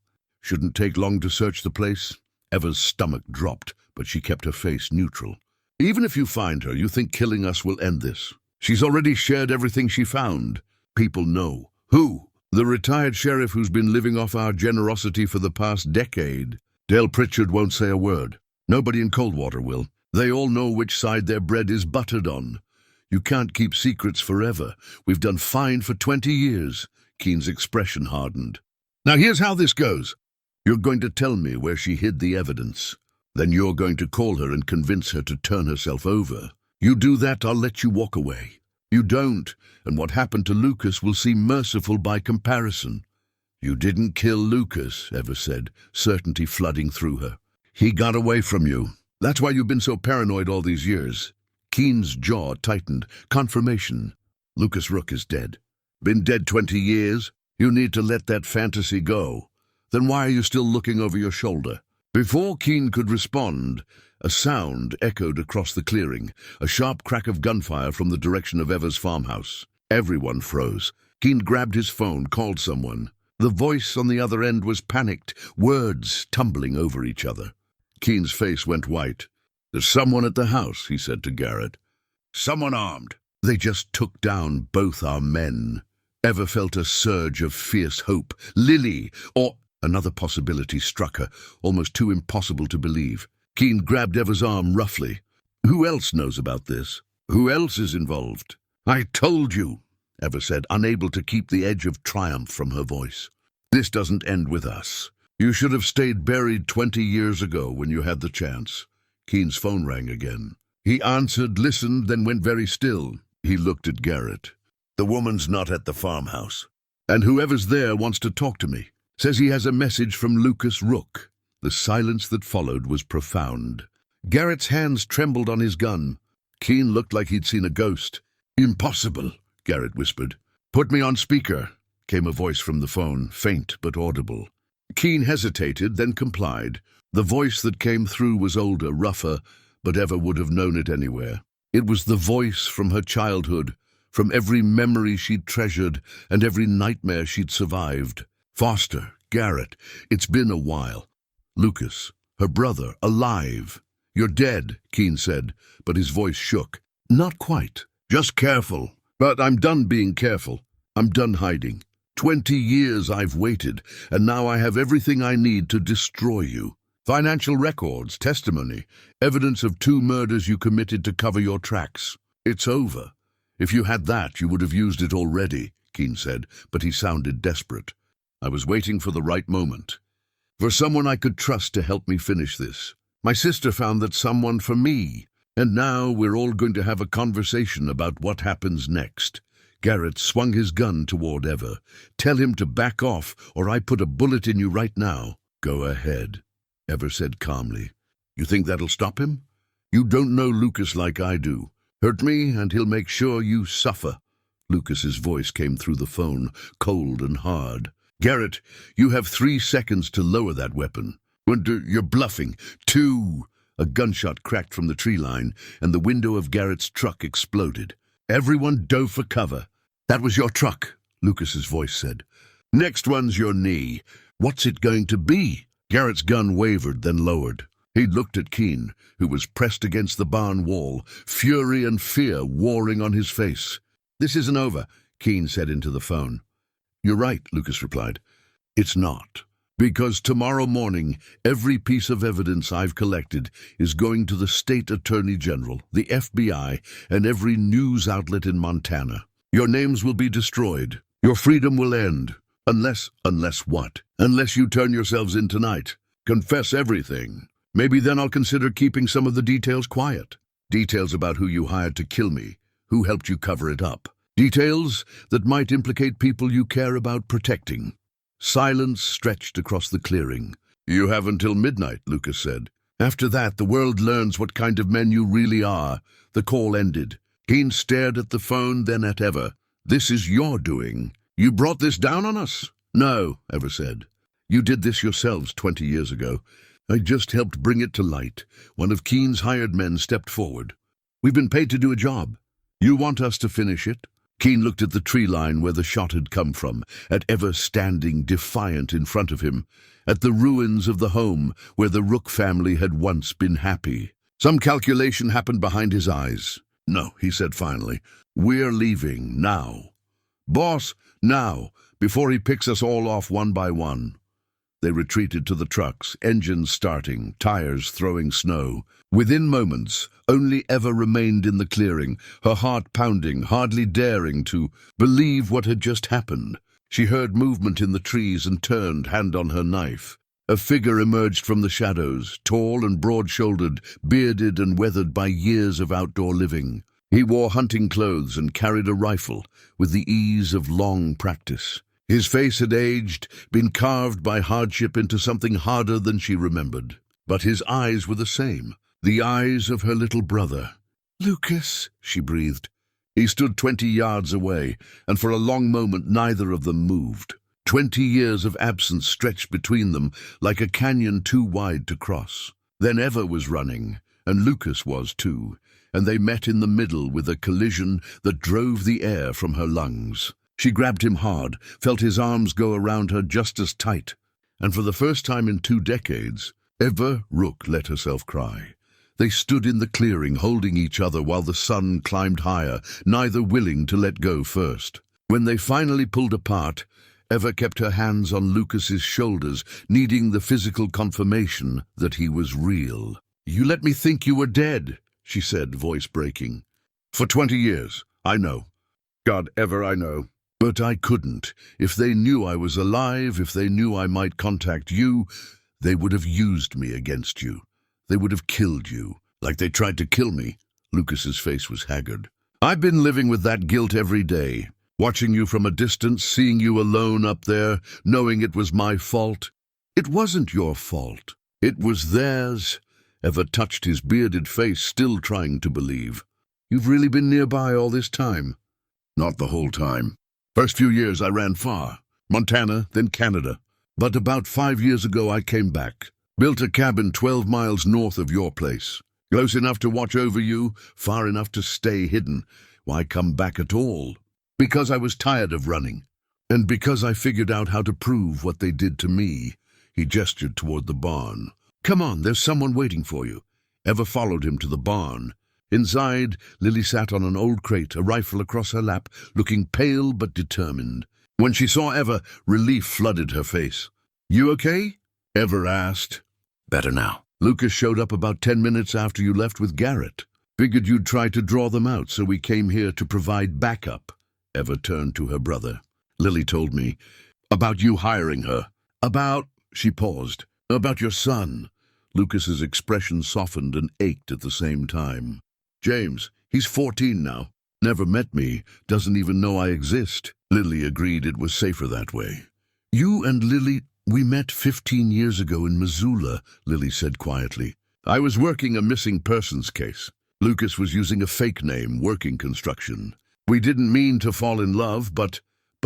Shouldn't take long to search the place. Ever's stomach dropped, but she kept her face neutral. Even if you find her, you think killing us will end this? She's already shared everything she found. People know. Who? The retired sheriff who's been living off our generosity for the past decade. Dale Pritchard won't say a word. Nobody in Coldwater will. They all know which side their bread is buttered on. You can't keep secrets forever. We've done fine for 20 years. Keen's expression hardened. Now here's how this goes. You're going to tell me where she hid the evidence. Then you're going to call her and convince her to turn herself over. You do that, I'll let you walk away. You don't, and what happened to Lucas will seem merciful by comparison. You didn't kill Lucas, Ever said, certainty flooding through her. He got away from you. That's why you've been so paranoid all these years. Keen's jaw tightened. Confirmation. Lucas Rook is dead. Been dead 20 years? You need to let that fantasy go. Then why are you still looking over your shoulder? Before Keen could respond, a sound echoed across the clearing, a sharp crack of gunfire from the direction of Ever's farmhouse. Everyone froze. Keen grabbed his phone, called someone. The voice on the other end was panicked, words tumbling over each other. Keen's face went white. There's someone at the house, he said to Garrett. Someone armed. They just took down both our men. Ever felt a surge of fierce hope. Lily, or... Another possibility struck her, almost too impossible to believe. Keen grabbed Ever's arm roughly. Who else knows about this? Who else is involved? I told you, Ever said, unable to keep the edge of triumph from her voice. This doesn't end with us. You should have stayed buried 20 years ago when you had the chance. Keen's phone rang again. He answered, listened, then went very still. He looked at Garrett. The woman's not at the farmhouse. And whoever's there wants to talk to me. Says he has a message from Lucas Rook. The silence that followed was profound. Garrett's hands trembled on his gun. Keen looked like he'd seen a ghost. Impossible, Garrett whispered. Put me on speaker, came a voice from the phone, faint but audible. Keen hesitated, then complied. The voice that came through was older, rougher, but Ever would have known it anywhere. It was the voice from her childhood, from every memory she'd treasured and every nightmare she'd survived. Foster, Garrett, it's been a while. Lucas, her brother, alive. You're dead, Keen said, but his voice shook. Not quite. Just careful. But I'm done being careful. I'm done hiding. 20 years I've waited, and now I have everything I need to destroy you. Financial records, testimony, evidence of 2 murders you committed to cover your tracks. It's over. If you had that, you would have used it already, Keen said, but he sounded desperate. I was waiting for the right moment. For someone I could trust to help me finish this. My sister found that someone for me. And now we're all going to have a conversation about what happens next. Garrett swung his gun toward Ever. Tell him to back off, or I put a bullet in you right now. Go ahead, Ever said calmly. You think that'll stop him? You don't know Lucas like I do. Hurt me, and he'll make sure you suffer. Lucas's voice came through the phone, cold and hard. Garrett, you have 3 seconds to lower that weapon. You're bluffing. 2. A gunshot cracked from the tree line, and the window of Garrett's truck exploded. Everyone dove for cover. That was your truck, Lucas's voice said. Next one's your knee. What's it going to be? Garrett's gun wavered, then lowered. He looked at Keen, who was pressed against the barn wall, fury and fear warring on his face. This isn't over, Keen said into the phone. You're right, Lucas replied. It's not. Because tomorrow morning, every piece of evidence I've collected is going to the state attorney general, the FBI, and every news outlet in Montana. Your names will be destroyed. Your freedom will end. Unless what? Unless you turn yourselves in tonight. Confess everything. Maybe then I'll consider keeping some of the details quiet. Details about who you hired to kill me, who helped you cover it up. Details that might implicate people you care about protecting. Silence stretched across the clearing. You have until midnight, Lucas said. After that, the world learns what kind of men you really are. The call ended. Keen stared at the phone, then at Ever. This is your doing. You brought this down on us? No, Ever said. You did this yourselves 20 years ago. I just helped bring it to light. One of Keen's hired men stepped forward. We've been paid to do a job. You want us to finish it? Keen looked at the tree line where the shot had come from, at Ever standing defiant in front of him, at the ruins of the home where the Rook family had once been happy. Some calculation happened behind his eyes. No, he said finally. We're leaving, now. Boss, now, before he picks us all off one by one. They retreated to the trucks, engines starting, tires throwing snow. Within moments, only Ever remained in the clearing, her heart pounding, hardly daring to believe what had just happened. She heard movement in the trees and turned, hand on her knife. A figure emerged from the shadows, tall and broad-shouldered, bearded and weathered by years of outdoor living. He wore hunting clothes and carried a rifle, with the ease of long practice. His face had aged, been carved by hardship into something harder than she remembered. But his eyes were the same, the eyes of her little brother. "Lucas," she breathed. He stood 20 yards away, and for a long moment neither of them moved. 20 years of absence stretched between them like a canyon too wide to cross. Then Ever was running, and Lucas was too, and they met in the middle with a collision that drove the air from her lungs. She grabbed him hard, felt his arms go around her just as tight, and for the first time in 2 decades, Ever Rook let herself cry. They stood in the clearing, holding each other while the sun climbed higher, neither willing to let go first. When they finally pulled apart, Ever kept her hands on Lucas's shoulders, needing the physical confirmation that he was real. "You let me think you were dead," she said, voice breaking. "For 20 years, I know. God, Ever, I know. But I couldn't. If they knew I was alive, if they knew I might contact you, they would have used me against you. They would have killed you, like they tried to kill me." Lucas's face was haggard. "I've been living with that guilt every day, watching you from a distance, seeing you alone up there, knowing it was my fault. It wasn't your fault. It was theirs." Ever touched his bearded face, still trying to believe. "You've really been nearby all this time?" "Not the whole time. First few years I ran far. Montana, then Canada. But about 5 years ago I came back. Built a cabin 12 miles north of your place. Close enough to watch over you, far enough to stay hidden. Why come back at all? Because I was tired of running. And because I figured out how to prove what they did to me." He gestured toward the barn. "Come on, there's someone waiting for you." Ever followed him to the barn. Inside, Lily sat on an old crate, a rifle across her lap, looking pale but determined. When she saw Ever, relief flooded her face. "You okay?" Ever asked. Better now. "Lucas showed up about 10 minutes after you left with Garrett. Figured you'd try to draw them out, so we came here to provide backup." Ever turned to her brother. "Lily told me about you hiring her. About," she paused, "about your son." Lucas's expression softened and ached at the same time. "James, he's 14 now. Never met me, doesn't even know I exist." Lily agreed it was safer that way. "You and Lily, we met 15 years ago in Missoula," Lily said quietly. "I was working a missing persons case. Lucas was using a fake name, working construction. We didn't mean to fall in love, but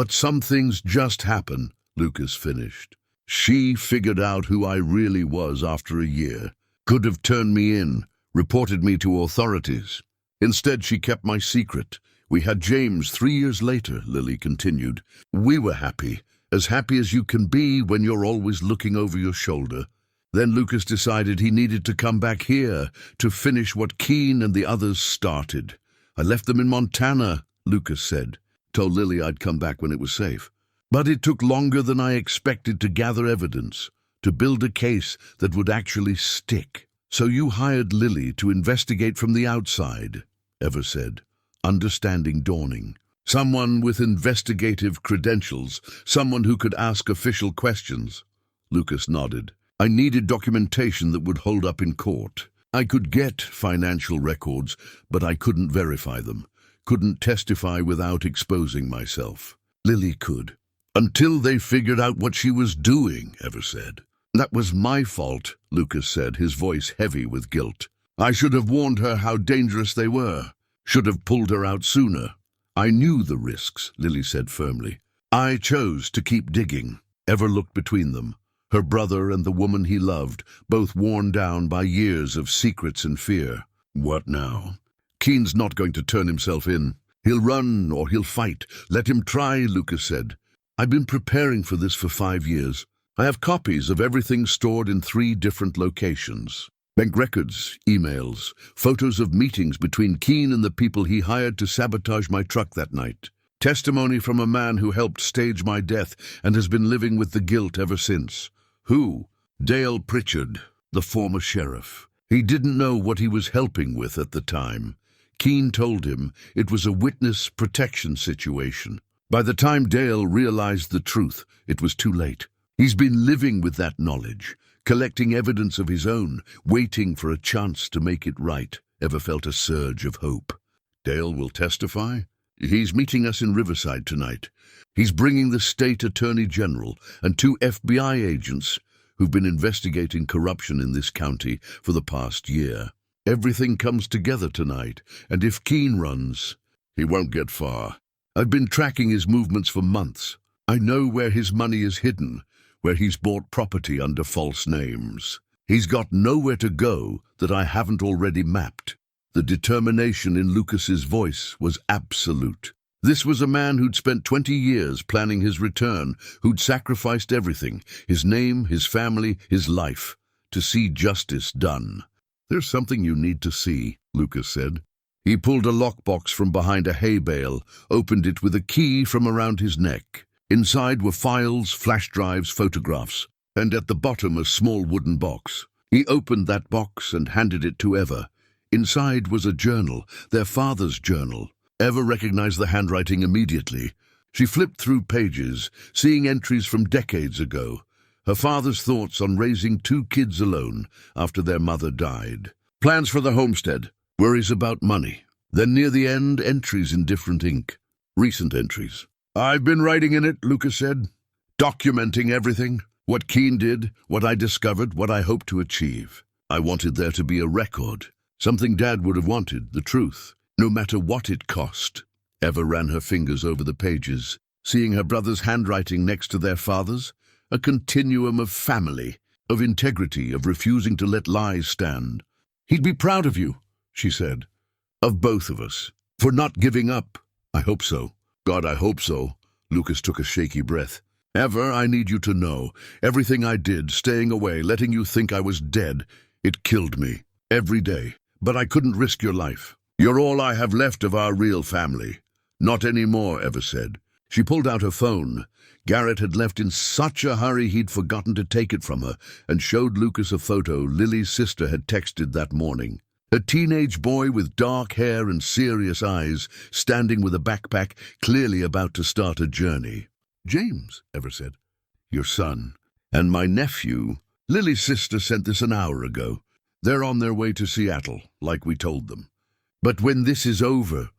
some things just happen," Lucas finished. "She figured out who I really was after a year. Could have turned me in, reported me to authorities. Instead, she kept my secret. We had James 3 years later," Lily continued. "We were happy as you can be when you're always looking over your shoulder. Then Lucas decided he needed to come back here to finish what Keen and the others started. I left them in Montana," Lucas said. "Told Lily I'd come back when it was safe. But it took longer than I expected to gather evidence, to build a case that would actually stick. So you hired Lily to investigate from the outside," Ever said, understanding dawning. "Someone with investigative credentials, someone who could ask official questions." Lucas nodded. "I needed documentation that would hold up in court. I could get financial records, but I couldn't verify them. Couldn't testify without exposing myself. Lily could. Until they figured out what she was doing," Ever said. That was my fault, Lucas said, his voice heavy with guilt. I should have warned her how dangerous they were. Should have pulled her out sooner. I knew the risks, Lily said firmly. I chose to keep digging. Ever looked between them. Her brother and the woman he loved, both worn down by years of secrets and fear. What now? Keen's not going to turn himself in. He'll run or he'll fight. Let him try, Lucas said. I've been preparing for this for 5 years. I have copies of everything stored in 3 different locations. Bank records, emails, photos of meetings between Keen and the people he hired to sabotage my truck that night. Testimony from a man who helped stage my death and has been living with the guilt ever since. Who? Dale Pritchard, the former sheriff. He didn't know what he was helping with at the time. Keen told him it was a witness protection situation. By the time Dale realized the truth, it was too late. He's been living with that knowledge, collecting evidence of his own, waiting for a chance to make it right. Ever felt a surge of hope. Dale will testify? He's meeting us in Riverside tonight. He's bringing the state attorney general and 2 FBI agents who've been investigating corruption in this county for the past year. Everything comes together tonight, and if Keen runs, he won't get far. I've been tracking his movements for months. I know where his money is hidden, where he's bought property under false names. He's got nowhere to go that I haven't already mapped. The determination in Lucas's voice was absolute. This was a man who'd spent 20 years planning his return, who'd sacrificed everything, his name, his family, his life, to see justice done. There's something you need to see, Lucas said. He pulled a lockbox from behind a hay bale, opened it with a key from around his neck. Inside were files, flash drives, photographs, and at the bottom a small wooden box. He opened that box and handed it to Ever. Inside was a journal, their father's journal. Ever recognized the handwriting immediately. She flipped through pages, seeing entries from decades ago. Her father's thoughts on raising 2 kids alone after their mother died. Plans for the homestead, worries about money. Then near the end, entries in different ink. Recent entries. I've been writing in it, Lucas said. Documenting everything. What Keen did, what I discovered, what I hoped to achieve. I wanted there to be a record. Something Dad would have wanted, the truth, no matter what it cost. Ever ran her fingers over the pages, seeing her brother's handwriting next to their father's, a continuum of family, of integrity, of refusing to let lies stand. He'd be proud of you, she said, of both of us, for not giving up. I hope so. God, I hope so. Lucas took a shaky breath. Ever, I need you to know, everything I did, staying away, letting you think I was dead, it killed me, every day. But I couldn't risk your life. You're all I have left of our real family. Not anymore, Ever said. She pulled out her phone. Garrett had left in such a hurry he'd forgotten to take it from her, and showed Lucas a photo Lily's sister had texted that morning. A teenage boy with dark hair and serious eyes, standing with a backpack, clearly about to start a journey. James, Ever said. Your son. And my nephew. Lily's sister sent this an hour ago. They're on their way to Seattle, like we told them. But when this is over,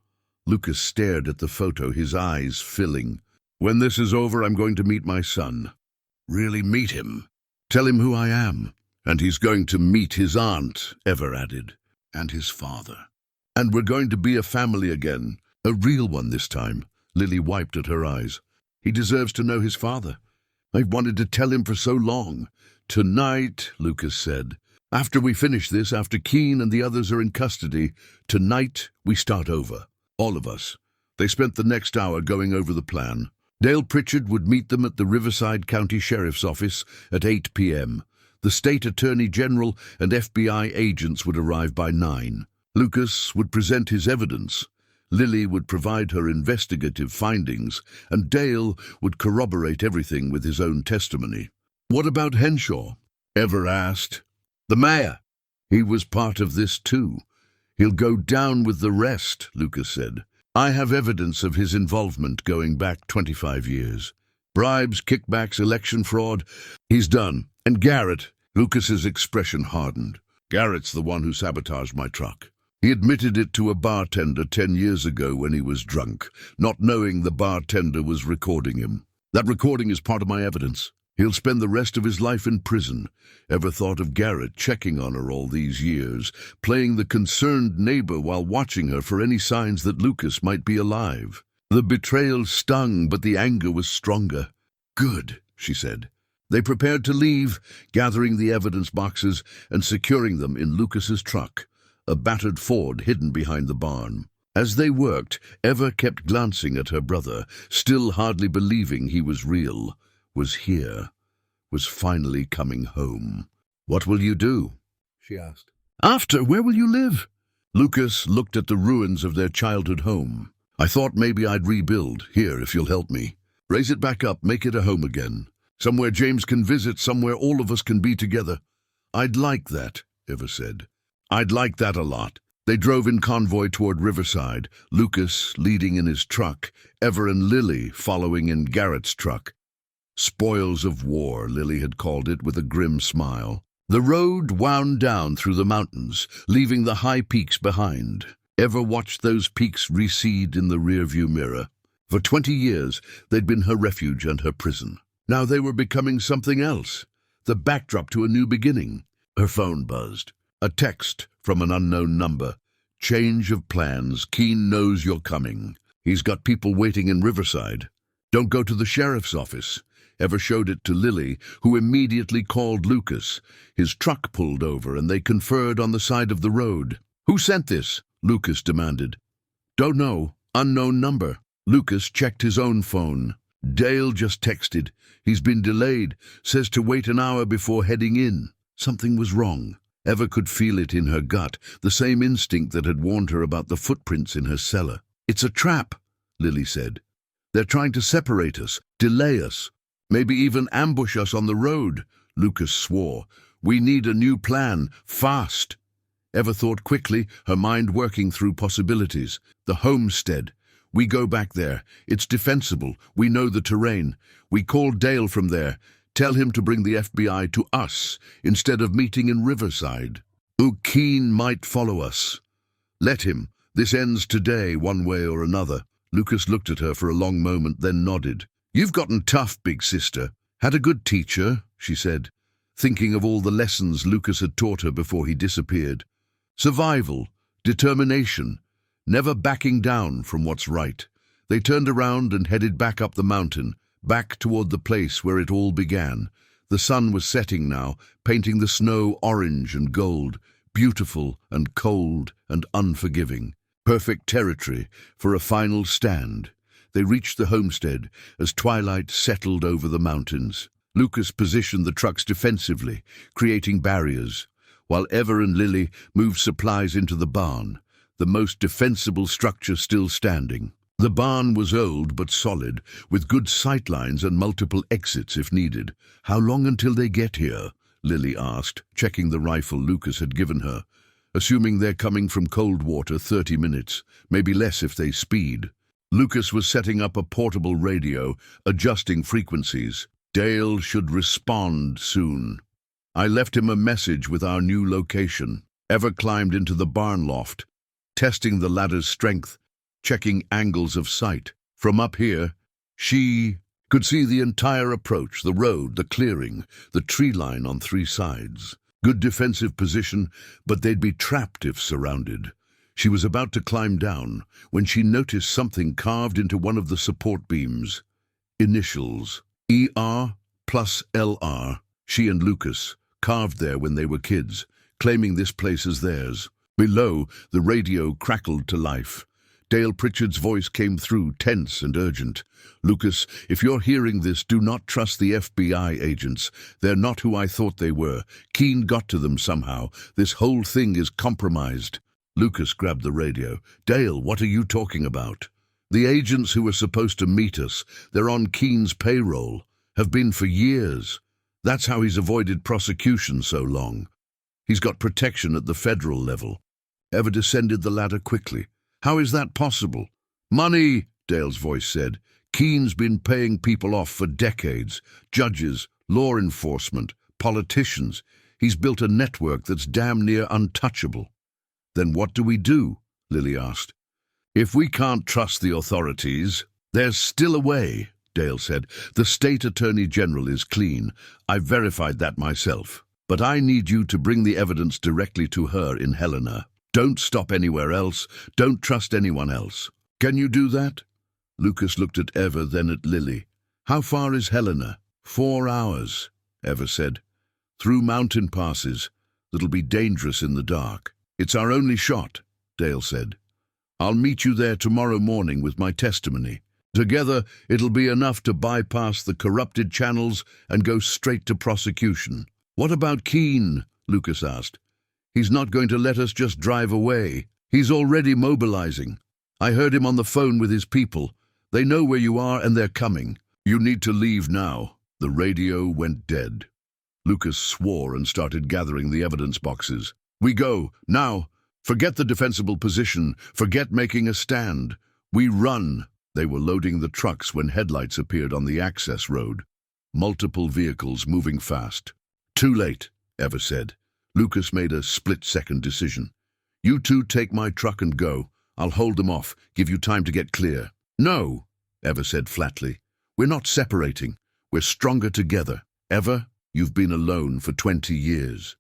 Lucas stared at the photo, his eyes filling. When this is over, I'm going to meet my son. Really meet him. Tell him who I am. And he's going to meet his aunt, Ever added, and his father. And we're going to be a family again, a real one this time. Lily wiped at her eyes. He deserves to know his father. I've wanted to tell him for so long. Tonight, Lucas said. After we finish this, after Keen and the others are in custody, tonight we start over. All of us. They spent the next hour going over the plan. Dale Pritchard would meet them at the Riverside County Sheriff's Office at 8 p.m. The State Attorney General and FBI agents would arrive by 9. Lucas would present his evidence. Lily would provide her investigative findings, and Dale would corroborate everything with his own testimony. What about Henshaw? Ever asked. The mayor. He was part of this too. He'll go down with the rest, Lucas said. I have evidence of his involvement going back 25 years. Bribes, kickbacks, election fraud. He's done. And Garrett, Lucas's expression hardened. Garrett's the one who sabotaged my truck. He admitted it to a bartender 10 years ago when he was drunk, not knowing the bartender was recording him. That recording is part of my evidence. He'll spend the rest of his life in prison. Ever thought of Garrett checking on her all these years, playing the concerned neighbor while watching her for any signs that Lucas might be alive? The betrayal stung, but the anger was stronger. "Good," she said. They prepared to leave, gathering the evidence boxes and securing them in Lucas's truck, a battered Ford hidden behind the barn. As they worked, Ever kept glancing at her brother, still hardly believing he was real, was here, was finally coming home. "What will you do?" she asked. "After, where will you live?" Lucas looked at the ruins of their childhood home. "I thought maybe I'd rebuild, here if you'll help me. Raise it back up, make it a home again. Somewhere James can visit, somewhere all of us can be together." "I'd like that," Ever said. "I'd like that a lot." They drove in convoy toward Riverside, Lucas leading in his truck, Ever and Lily following in Garrett's truck. Spoils of war, Lily had called it with a grim smile. The road wound down through the mountains, leaving the high peaks behind. Ever watched those peaks recede in the rearview mirror. For 20 years, they'd been her refuge and her prison. Now they were becoming something else, the backdrop to a new beginning. Her phone buzzed. A text from an unknown number. "Change of plans. Keen knows you're coming. He's got people waiting in Riverside. Don't go to the sheriff's office." Ever showed it to Lily, who immediately called Lucas. His truck pulled over and they conferred on the side of the road. "Who sent this?" Lucas demanded. "Don't know. Unknown number." Lucas checked his own phone. "Dale just texted. He's been delayed. Says to wait an hour before heading in." Something was wrong. Ever could feel it in her gut, the same instinct that had warned her about the footprints in her cellar. "It's a trap," Lily said. "They're trying to separate us, delay us, maybe even ambush us on the road." Lucas swore. "We need a new plan, fast." Ever thought quickly, her mind working through possibilities. "The homestead. We go back there. It's defensible. We know the terrain. We call Dale from there. Tell him to bring the FBI to us instead of meeting in Riverside. Keen might follow us. Let him. This ends today, one way or another." Lucas looked at her for a long moment, then nodded. "You've gotten tough, big sister. Had a good teacher," she said, thinking of all the lessons Lucas had taught her before he disappeared. Survival, determination, never backing down from what's right. They turned around and headed back up the mountain, back toward the place where it all began. The sun was setting now, painting the snow orange and gold, beautiful and cold and unforgiving. Perfect territory for a final stand. They reached the homestead as twilight settled over the mountains. Lucas positioned the trucks defensively, creating barriers, while Ever and Lily moved supplies into the barn, the most defensible structure still standing. The barn was old but solid, with good sightlines and multiple exits if needed. "How long until they get here?" Lily asked, checking the rifle Lucas had given her. "Assuming they're coming from Coldwater, 30 minutes, maybe less if they speed." Lucas was setting up a portable radio, adjusting frequencies. "Dale should respond soon. I left him a message with our new location." Ever climbed into the barn loft, testing the ladder's strength, checking angles of sight. From up here, she could see the entire approach, the road, the clearing, the tree line on 3 sides. Good defensive position, but they'd be trapped if surrounded. She was about to climb down when she noticed something carved into one of the support beams. Initials, ER plus LR. She and Lucas, carved there when they were kids, claiming this place as theirs. Below, the radio crackled to life. Dale Pritchard's voice came through, tense and urgent. "Lucas, if you're hearing this, do not trust the FBI agents. They're not who I thought they were. Keen got to them somehow. This whole thing is compromised." Lucas grabbed the radio. "Dale, what are you talking about?" "The agents who were supposed to meet us, they're on Keen's payroll. Have been for years. That's how he's avoided prosecution so long. He's got protection at the federal level." Ever descended the ladder quickly. "How is that possible?" "Money," Dale's voice said. "Keen's been paying people off for decades. Judges, law enforcement, politicians. He's built a network that's damn near untouchable." "Then what do we do?" Lily asked. "If we can't trust the authorities, there's still a way," Dale said. "The state attorney general is clean. I've verified that myself. But I need you to bring the evidence directly to her in Helena. Don't stop anywhere else. Don't trust anyone else. Can you do that?" Lucas looked at Ever, then at Lily. "How far is Helena?" 4 hours, Ever said. "Through mountain passes. That'll be dangerous in the dark." "It's our only shot," Dale said. "I'll meet you there tomorrow morning with my testimony. Together, it'll be enough to bypass the corrupted channels and go straight to prosecution." "What about Keene?" Lucas asked. "He's not going to let us just drive away. He's already mobilizing. I heard him on the phone with his people. They know where you are and they're coming. You need to leave now." The radio went dead. Lucas swore and started gathering the evidence boxes. "We go, now. Forget the defensible position. Forget making a stand. We run." They were loading the trucks when headlights appeared on the access road. Multiple vehicles moving fast. "Too late," Ever said. Lucas made a split-second decision. "You two take my truck and go. I'll hold them off, give you time to get clear." "No," Ever said flatly. "We're not separating. We're stronger together. Ever, you've been alone for 20 years.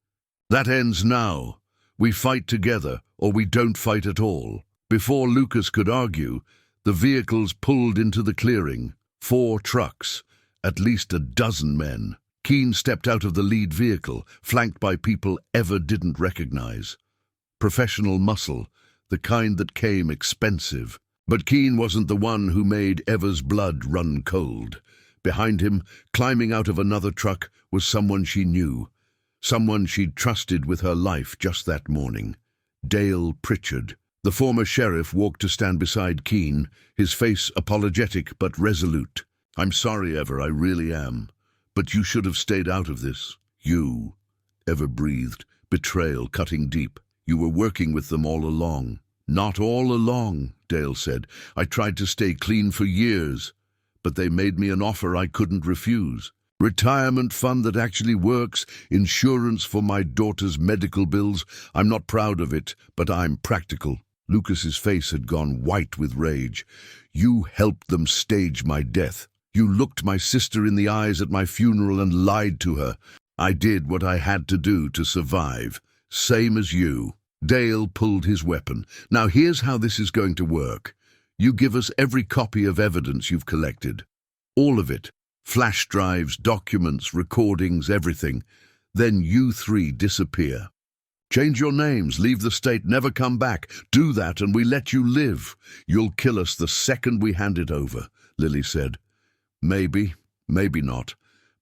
That ends now. We fight together, or we don't fight at all." Before Lucas could argue, the vehicles pulled into the clearing. 4 trucks, at least a dozen men. Keene stepped out of the lead vehicle, flanked by people Ever didn't recognize. Professional muscle, the kind that came expensive. But Keene wasn't the one who made Ever's blood run cold. Behind him, climbing out of another truck, was someone she knew. Someone she'd trusted with her life just that morning. Dale Pritchard. The former sheriff walked to stand beside Keene, his face apologetic but resolute. "I'm sorry, Ever, I really am. But you should have stayed out of this. You." Ever breathed, betrayal cutting deep. "You were working with them all along." "Not all along," Dale said. "I tried to stay clean for years. But they made me an offer I couldn't refuse. Retirement fund that actually works, insurance for my daughter's medical bills. I'm not proud of it, but I'm practical." Lucas's face had gone white with rage. "You helped them stage my death. You looked my sister in the eyes at my funeral and lied to her. I did what I had to do to survive. Same as you." Dale pulled his weapon. "Now here's how this is going to work. You give us every copy of evidence you've collected. All of it. Flash drives, documents, recordings, everything. Then you 3 disappear. Change your names, leave the state, never come back. Do that and we let you live. You'll kill us the second we hand it over," Lily said. "Maybe, maybe not.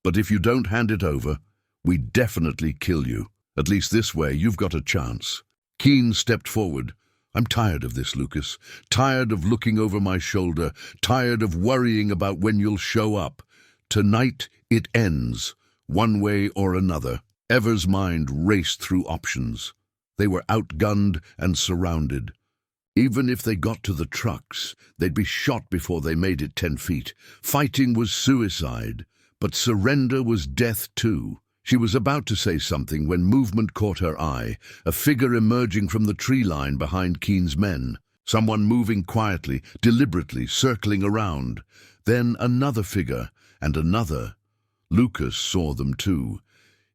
But if you don't hand it over, we definitely kill you. At least this way you've got a chance." Keene stepped forward. "I'm tired of this, Lucas. Tired of looking over my shoulder. Tired of worrying about when you'll show up. Tonight it ends, one way or another." Ever's mind raced through options. They were outgunned and surrounded. Even if they got to the trucks, they'd be shot before they made it 10 feet. Fighting was suicide, but surrender was death too. She was about to say something when movement caught her eye, a figure emerging from the tree line behind Keene's men. Someone moving quietly, deliberately, circling around. Then another figure, and another. Lucas saw them too.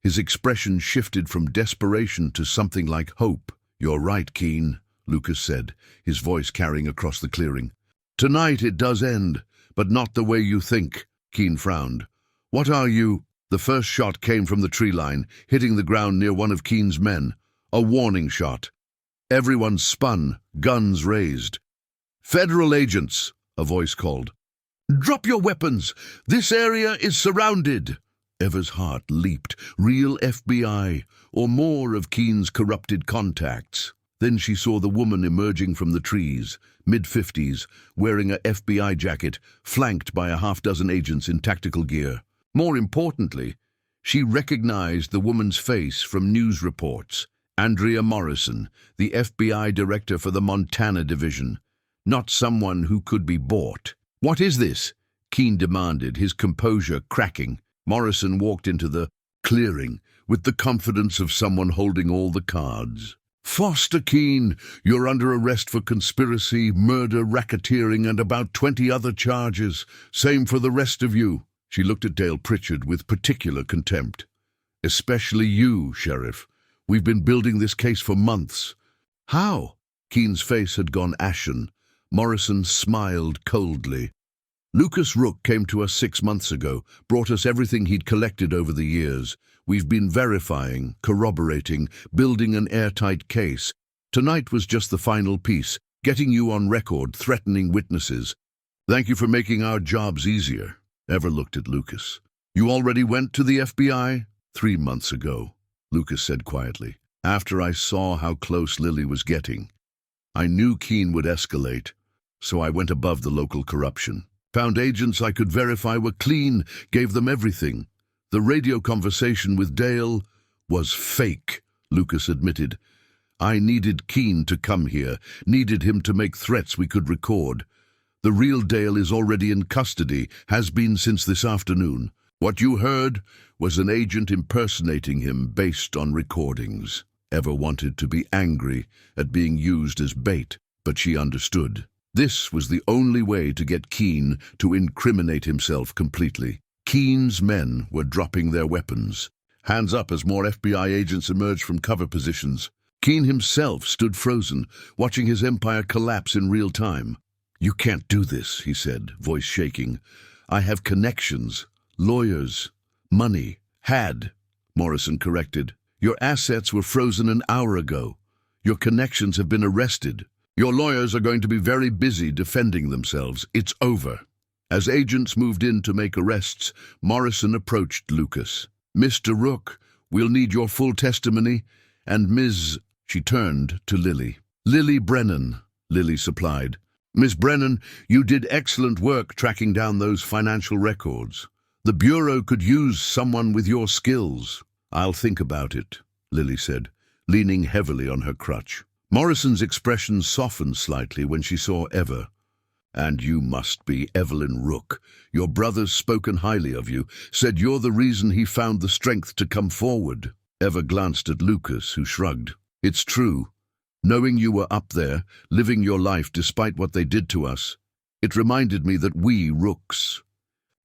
His expression shifted from desperation to something like hope. "You're right, Keene," Lucas said, his voice carrying across the clearing. "Tonight it does end, but not the way you think." Keene frowned. "What are you?" The first shot came from the tree line, hitting the ground near one of Keene's men. A warning shot. Everyone spun, guns raised. "Federal agents," a voice called. "Drop your weapons! This area is surrounded!" Ever's heart leaped. Real FBI, or more of Keene's corrupted contacts. Then she saw the woman emerging from the trees, mid-50s, wearing a FBI jacket, flanked by a half-dozen agents in tactical gear. More importantly, she recognized the woman's face from news reports. Andrea Morrison, the FBI director for the Montana Division. Not someone who could be bought. "What is this?" Keene demanded, his composure cracking. Morrison walked into the clearing with the confidence of someone holding all the cards. Foster Keene, you're under arrest for conspiracy, murder, racketeering, and about 20 other charges. Same for the rest of you." She looked at Dale Pritchard with particular contempt. "Especially you, Sheriff. We've been building this case for months." "How?" Keene's face had gone ashen. Morrison smiled coldly. "Lucas Rook came to us 6 months ago, brought us everything he'd collected over the years. We've been verifying, corroborating, building an airtight case. Tonight was just the final piece, getting you on record, threatening witnesses. Thank you for making our jobs easier." Ever looked at Lucas. "You already went to the FBI?" 3 months ago, Lucas said quietly, "after I saw how close Lily was getting. I knew Keene would escalate, so I went above the local corruption. Found agents I could verify were clean, gave them everything. The radio conversation with Dale was fake," Lucas admitted. "I needed Keene to come here, needed him to make threats we could record. The real Dale is already in custody, has been since this afternoon. What you heard was an agent impersonating him based on recordings." Ever wanted to be angry at being used as bait, but she understood. This was the only way to get Keene to incriminate himself completely. Keene's men were dropping their weapons. Hands up as more FBI agents emerged from cover positions. Keene himself stood frozen, watching his empire collapse in real time. "You can't do this," he said, voice shaking. "I have connections, lawyers, money." "Had," Morrison corrected. "Your assets were frozen an hour ago. Your connections have been arrested. Your lawyers are going to be very busy defending themselves. It's over." As agents moved in to make arrests, Morrison approached Lucas. "Mr. Rook, we'll need your full testimony, and Ms." She turned to Lily. "Lily Brennan," Lily supplied. "Miss Brennan, you did excellent work tracking down those financial records. The Bureau could use someone with your skills." "I'll think about it," Lily said, leaning heavily on her crutch. Morrison's expression softened slightly when she saw Ever. "And you must be Evelyn Rook. Your brother's spoken highly of you, said you're the reason he found the strength to come forward." Ever glanced at Lucas, who shrugged. "It's true. Knowing you were up there, living your life despite what they did to us, it reminded me that we Rooks—"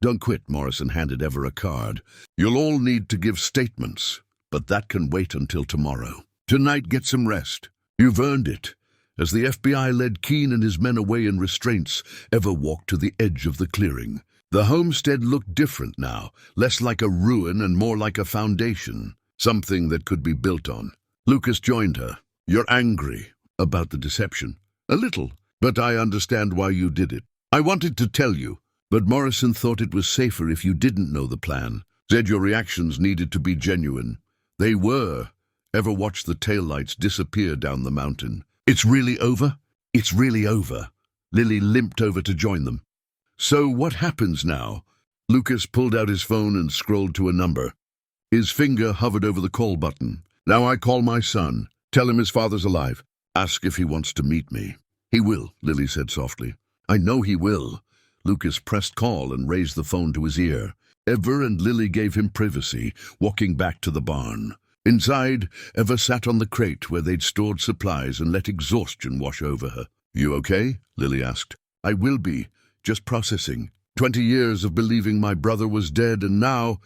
"Don't quit," Morrison handed Ever a card. "You'll all need to give statements, but that can wait until tomorrow. Tonight, get some rest. You've earned it." As the FBI led Keene and his men away in restraints, Ever walked to the edge of the clearing. The homestead looked different now, less like a ruin and more like a foundation, something that could be built on. Lucas joined her. "You're angry about the deception." "A little, but I understand why you did it. I wanted to tell you, but Morrison thought it was safer if you didn't know the plan. Said your reactions needed to be genuine." They were. Ever watched the taillights disappear down the mountain. "It's really over?" "It's really over." Lily limped over to join them. "So what happens now?" Lucas pulled out his phone and scrolled to a number. His finger hovered over the call button. "Now I call my son. Tell him his father's alive. Ask if he wants to meet me." "He will," Lily said softly. "I know he will." Lucas pressed call and raised the phone to his ear. Ever and Lily gave him privacy, walking back to the barn. Inside, Ever sat on the crate where they'd stored supplies and let exhaustion wash over her. "You okay?" Lily asked. "I will be. Just processing. 20 years of believing my brother was dead, and now—"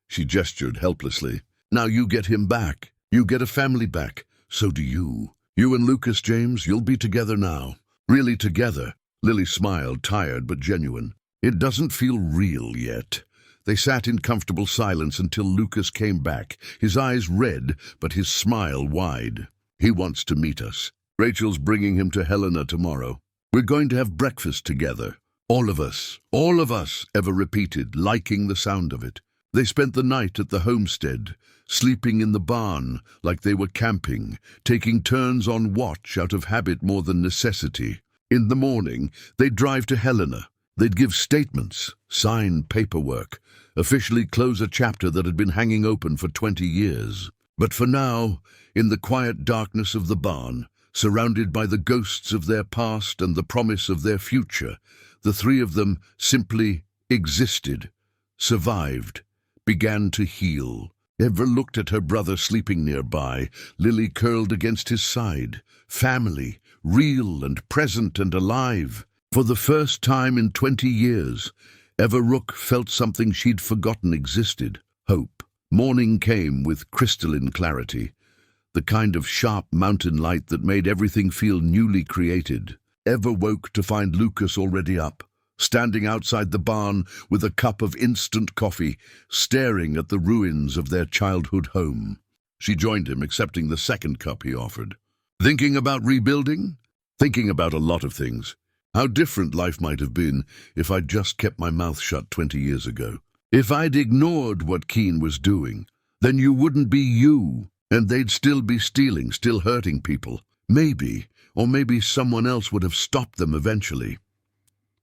She gestured helplessly. "Now you get him back. You get a family back. So do you. You and Lucas, James, you'll be together now. Really together." Lily smiled, tired but genuine. "It doesn't feel real yet." They sat in comfortable silence until Lucas came back, his eyes red but his smile wide. "He wants to meet us. Rachel's bringing him to Helena tomorrow. We're going to have breakfast together. All of us, Ever repeated, liking the sound of it. They spent the night at the homestead, sleeping in the barn like they were camping, taking turns on watch out of habit more than necessity. In the morning, they'd drive to Helena. They'd give statements, sign paperwork, officially close a chapter that had been hanging open for 20 years. But for now, in the quiet darkness of the barn, surrounded by the ghosts of their past and the promise of their future, the three of them simply existed, survived, began to heal. Ever looked at her brother sleeping nearby, Lily curled against his side. Family, real and present and alive. For the first time in 20 years, Ever Rook felt something she'd forgotten existed: hope. Morning came with crystalline clarity, the kind of sharp mountain light that made everything feel newly created. Ever woke to find Lucas already up, standing outside the barn with a cup of instant coffee, staring at the ruins of their childhood home. She joined him, accepting the second cup he offered. Thinking about rebuilding? Thinking about a lot of things. How different life might have been if I'd just kept my mouth shut 20 years ago. If I'd ignored what Keene was doing, then you wouldn't be you, and they'd still be stealing, still hurting people. Maybe, or maybe someone else would have stopped them eventually.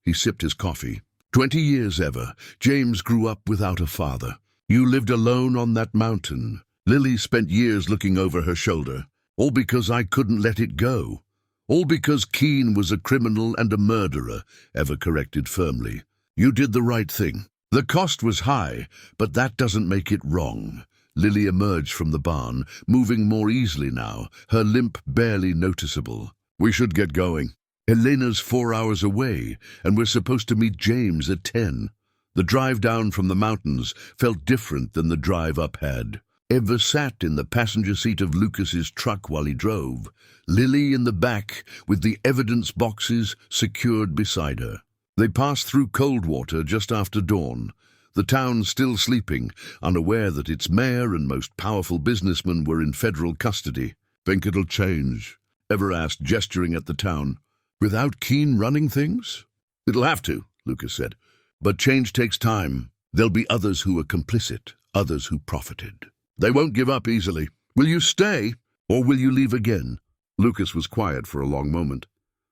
He sipped his coffee. 20 years, Ever. James grew up without a father. You lived alone on that mountain. Lily spent years looking over her shoulder. All because I couldn't let it go. All because Keene was a criminal and a murderer, Ever corrected firmly. You did the right thing. The cost was high, but that doesn't make it wrong. Lily emerged from the barn, moving more easily now, her limp barely noticeable. We should get going. Elena's 4 hours away, and we're supposed to meet James at 10. The drive down from the mountains felt different than the drive up had. Ever sat in the passenger seat of Lucas's truck while he drove, Lily in the back with the evidence boxes secured beside her. They passed through Coldwater just after dawn, the town still sleeping, unaware that its mayor and most powerful businessmen were in federal custody. Think it'll change? Ever asked, gesturing at the town. Without Keene running things? It'll have to, Lucas said. But change takes time. There'll be others who are complicit, others who profited. They won't give up easily. Will you stay, or will you leave again? Lucas was quiet for a long moment.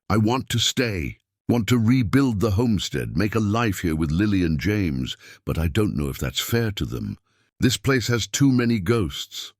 I want to stay. Want to rebuild the homestead, make a life here with Lily and James, but I don't know if that's fair to them. This place has too many ghosts.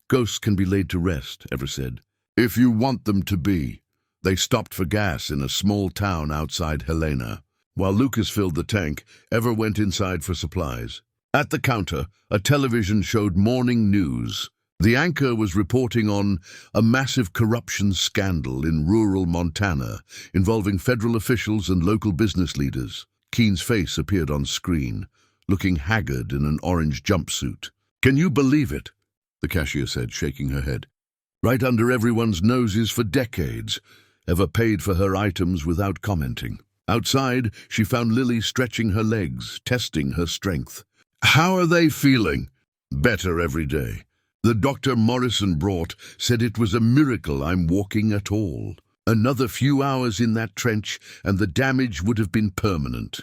Ghosts can be laid to rest, Ever said. If you want them to be. They stopped for gas in a small town outside Helena. While Lucas filled the tank, Ever went inside for supplies. At the counter, a television showed morning news. The anchor was reporting on a massive corruption scandal in rural Montana involving federal officials and local business leaders. Keene's face appeared on screen, looking haggard in an orange jumpsuit. Can you believe it? The cashier said, shaking her head. Right under everyone's noses for decades. Ever paid for her items without commenting. Outside, she found Lily stretching her legs, testing her strength. How are they feeling? Better every day. The doctor Morrison brought said it was a miracle I'm walking at all. Another few hours in that trench and the damage would have been permanent.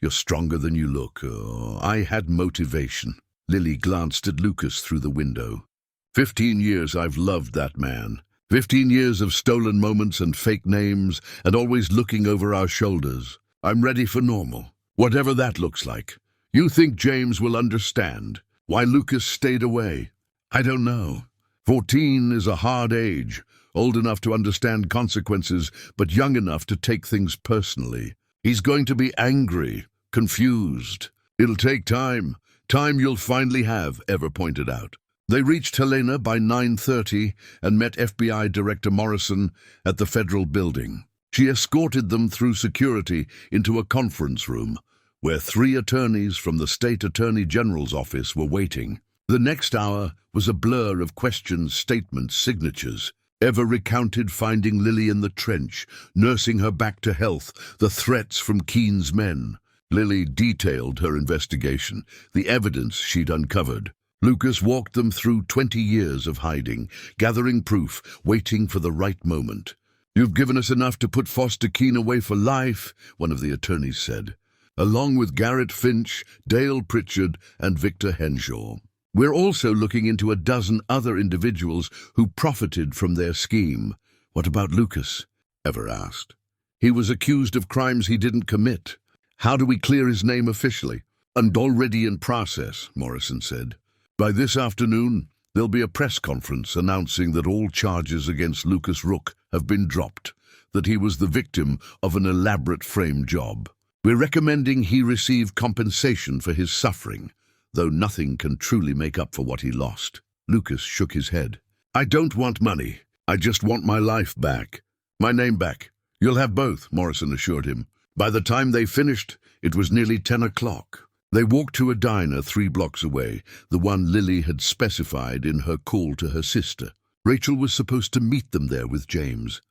You're stronger than you look. Oh, I had motivation. Lily glanced at Lucas through the window. 15 years I've loved that man. 15 years of stolen moments and fake names and always looking over our shoulders. I'm ready for normal, whatever that looks like. You think James will understand why Lucas stayed away? I don't know. 14 is a hard age, old enough to understand consequences, but young enough to take things personally. He's going to be angry, confused. It'll take time. Time you'll finally have, Ever pointed out. They reached Helena by 9:30 and met FBI Director Morrison at the federal building. She escorted them through security into a conference room, where 3 attorneys from the state attorney general's office were waiting. The next hour was a blur of questions, statements, signatures. Ever recounted finding Lily in the trench, nursing her back to health, the threats from Keene's men. Lily detailed her investigation, the evidence she'd uncovered. Lucas walked them through 20 years of hiding, gathering proof, waiting for the right moment. You've given us enough to put Foster Keene away for life, one of the attorneys said, along with Garrett Finch, Dale Pritchard, and Victor Henshaw. We're also looking into a dozen other individuals who profited from their scheme. What about Lucas? Ever asked. He was accused of crimes he didn't commit. How do we clear his name officially? And already in process, Morrison said. By this afternoon, there'll be a press conference announcing that all charges against Lucas Rook have been dropped, that he was the victim of an elaborate frame job. We're recommending he receive compensation for his suffering. though nothing can truly make up for what he lost. Lucas shook his head. I don't want money. I just want my life back. My name back. You'll have both, Morrison assured him. By the time they finished, it was nearly 10 o'clock. They walked to a diner 3 blocks away, the one Lily had specified in her call to her sister. Rachel was supposed to meet them there with James.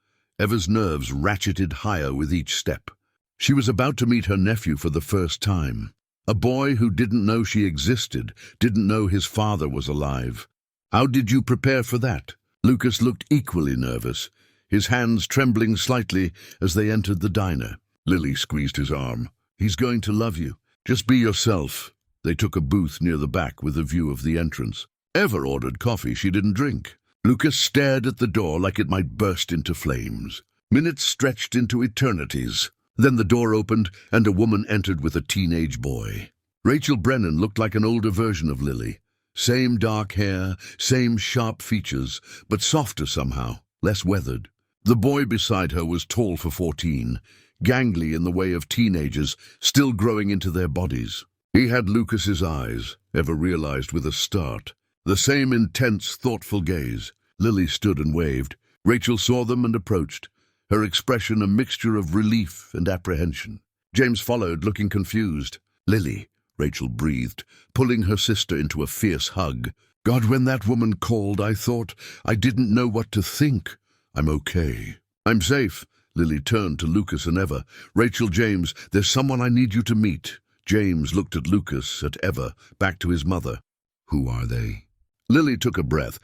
Ever's nerves ratcheted higher with each step. She was about to meet her nephew for the first time. A boy who didn't know she existed, didn't know his father was alive. How did you prepare for that? Lucas looked equally nervous, his hands trembling slightly as they entered the diner. Lily squeezed his arm. He's going to love you. Just be yourself. They took a booth near the back with a view of the entrance. Ever ordered coffee she didn't drink. Lucas stared at the door like it might burst into flames. Minutes stretched into eternities. Then the door opened and a woman entered with a teenage boy. Rachel Brennan looked like an older version of Lily. Same dark hair, same sharp features, but softer somehow, less weathered. The boy beside her was tall for 14, gangly in the way of teenagers, still growing into their bodies. He had Lucas's eyes, Ever realized with a start. The same intense, thoughtful gaze. Lily stood and waved. Rachel saw them and approached, her expression a mixture of relief and apprehension. James followed, looking confused. Lily, Rachel breathed, pulling her sister into a fierce hug. God, when that woman called, I thought I didn't know what to think. I'm okay. I'm safe. Lily turned to Lucas and Ever. Rachel, James, there's someone I need you to meet. James looked at Lucas, at Ever, back to his mother. Who are they? Lily took a breath.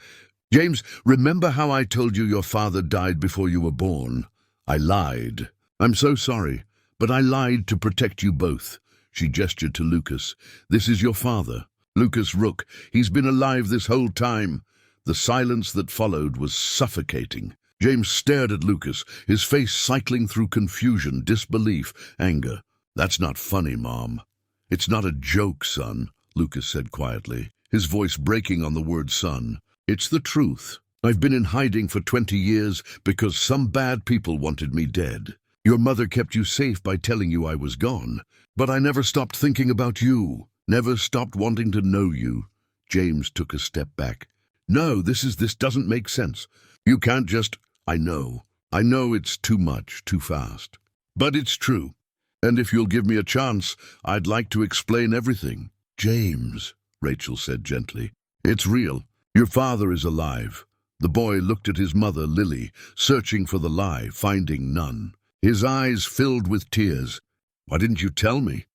James, remember how I told you your father died before you were born? I lied. I'm so sorry, but I lied to protect you both. She gestured to Lucas. This is your father, Lucas Rook. He's been alive this whole time. The silence that followed was suffocating. James stared at Lucas, his face cycling through confusion, disbelief, anger. That's not funny, Mom. It's not a joke, son, Lucas said quietly, his voice breaking on the word son. It's the truth. I've been in hiding for 20 years because some bad people wanted me dead. Your mother kept you safe by telling you I was gone. But I never stopped thinking about you, never stopped wanting to know you. James took a step back. No, this doesn't make sense. You can't just... I know it's too much, too fast. But it's true. And if you'll give me a chance, I'd like to explain everything. James, Rachel said gently, it's real. Your father is alive. The boy looked at his mother, Lily, searching for the lie, finding none. His eyes filled with tears. Why didn't you tell me?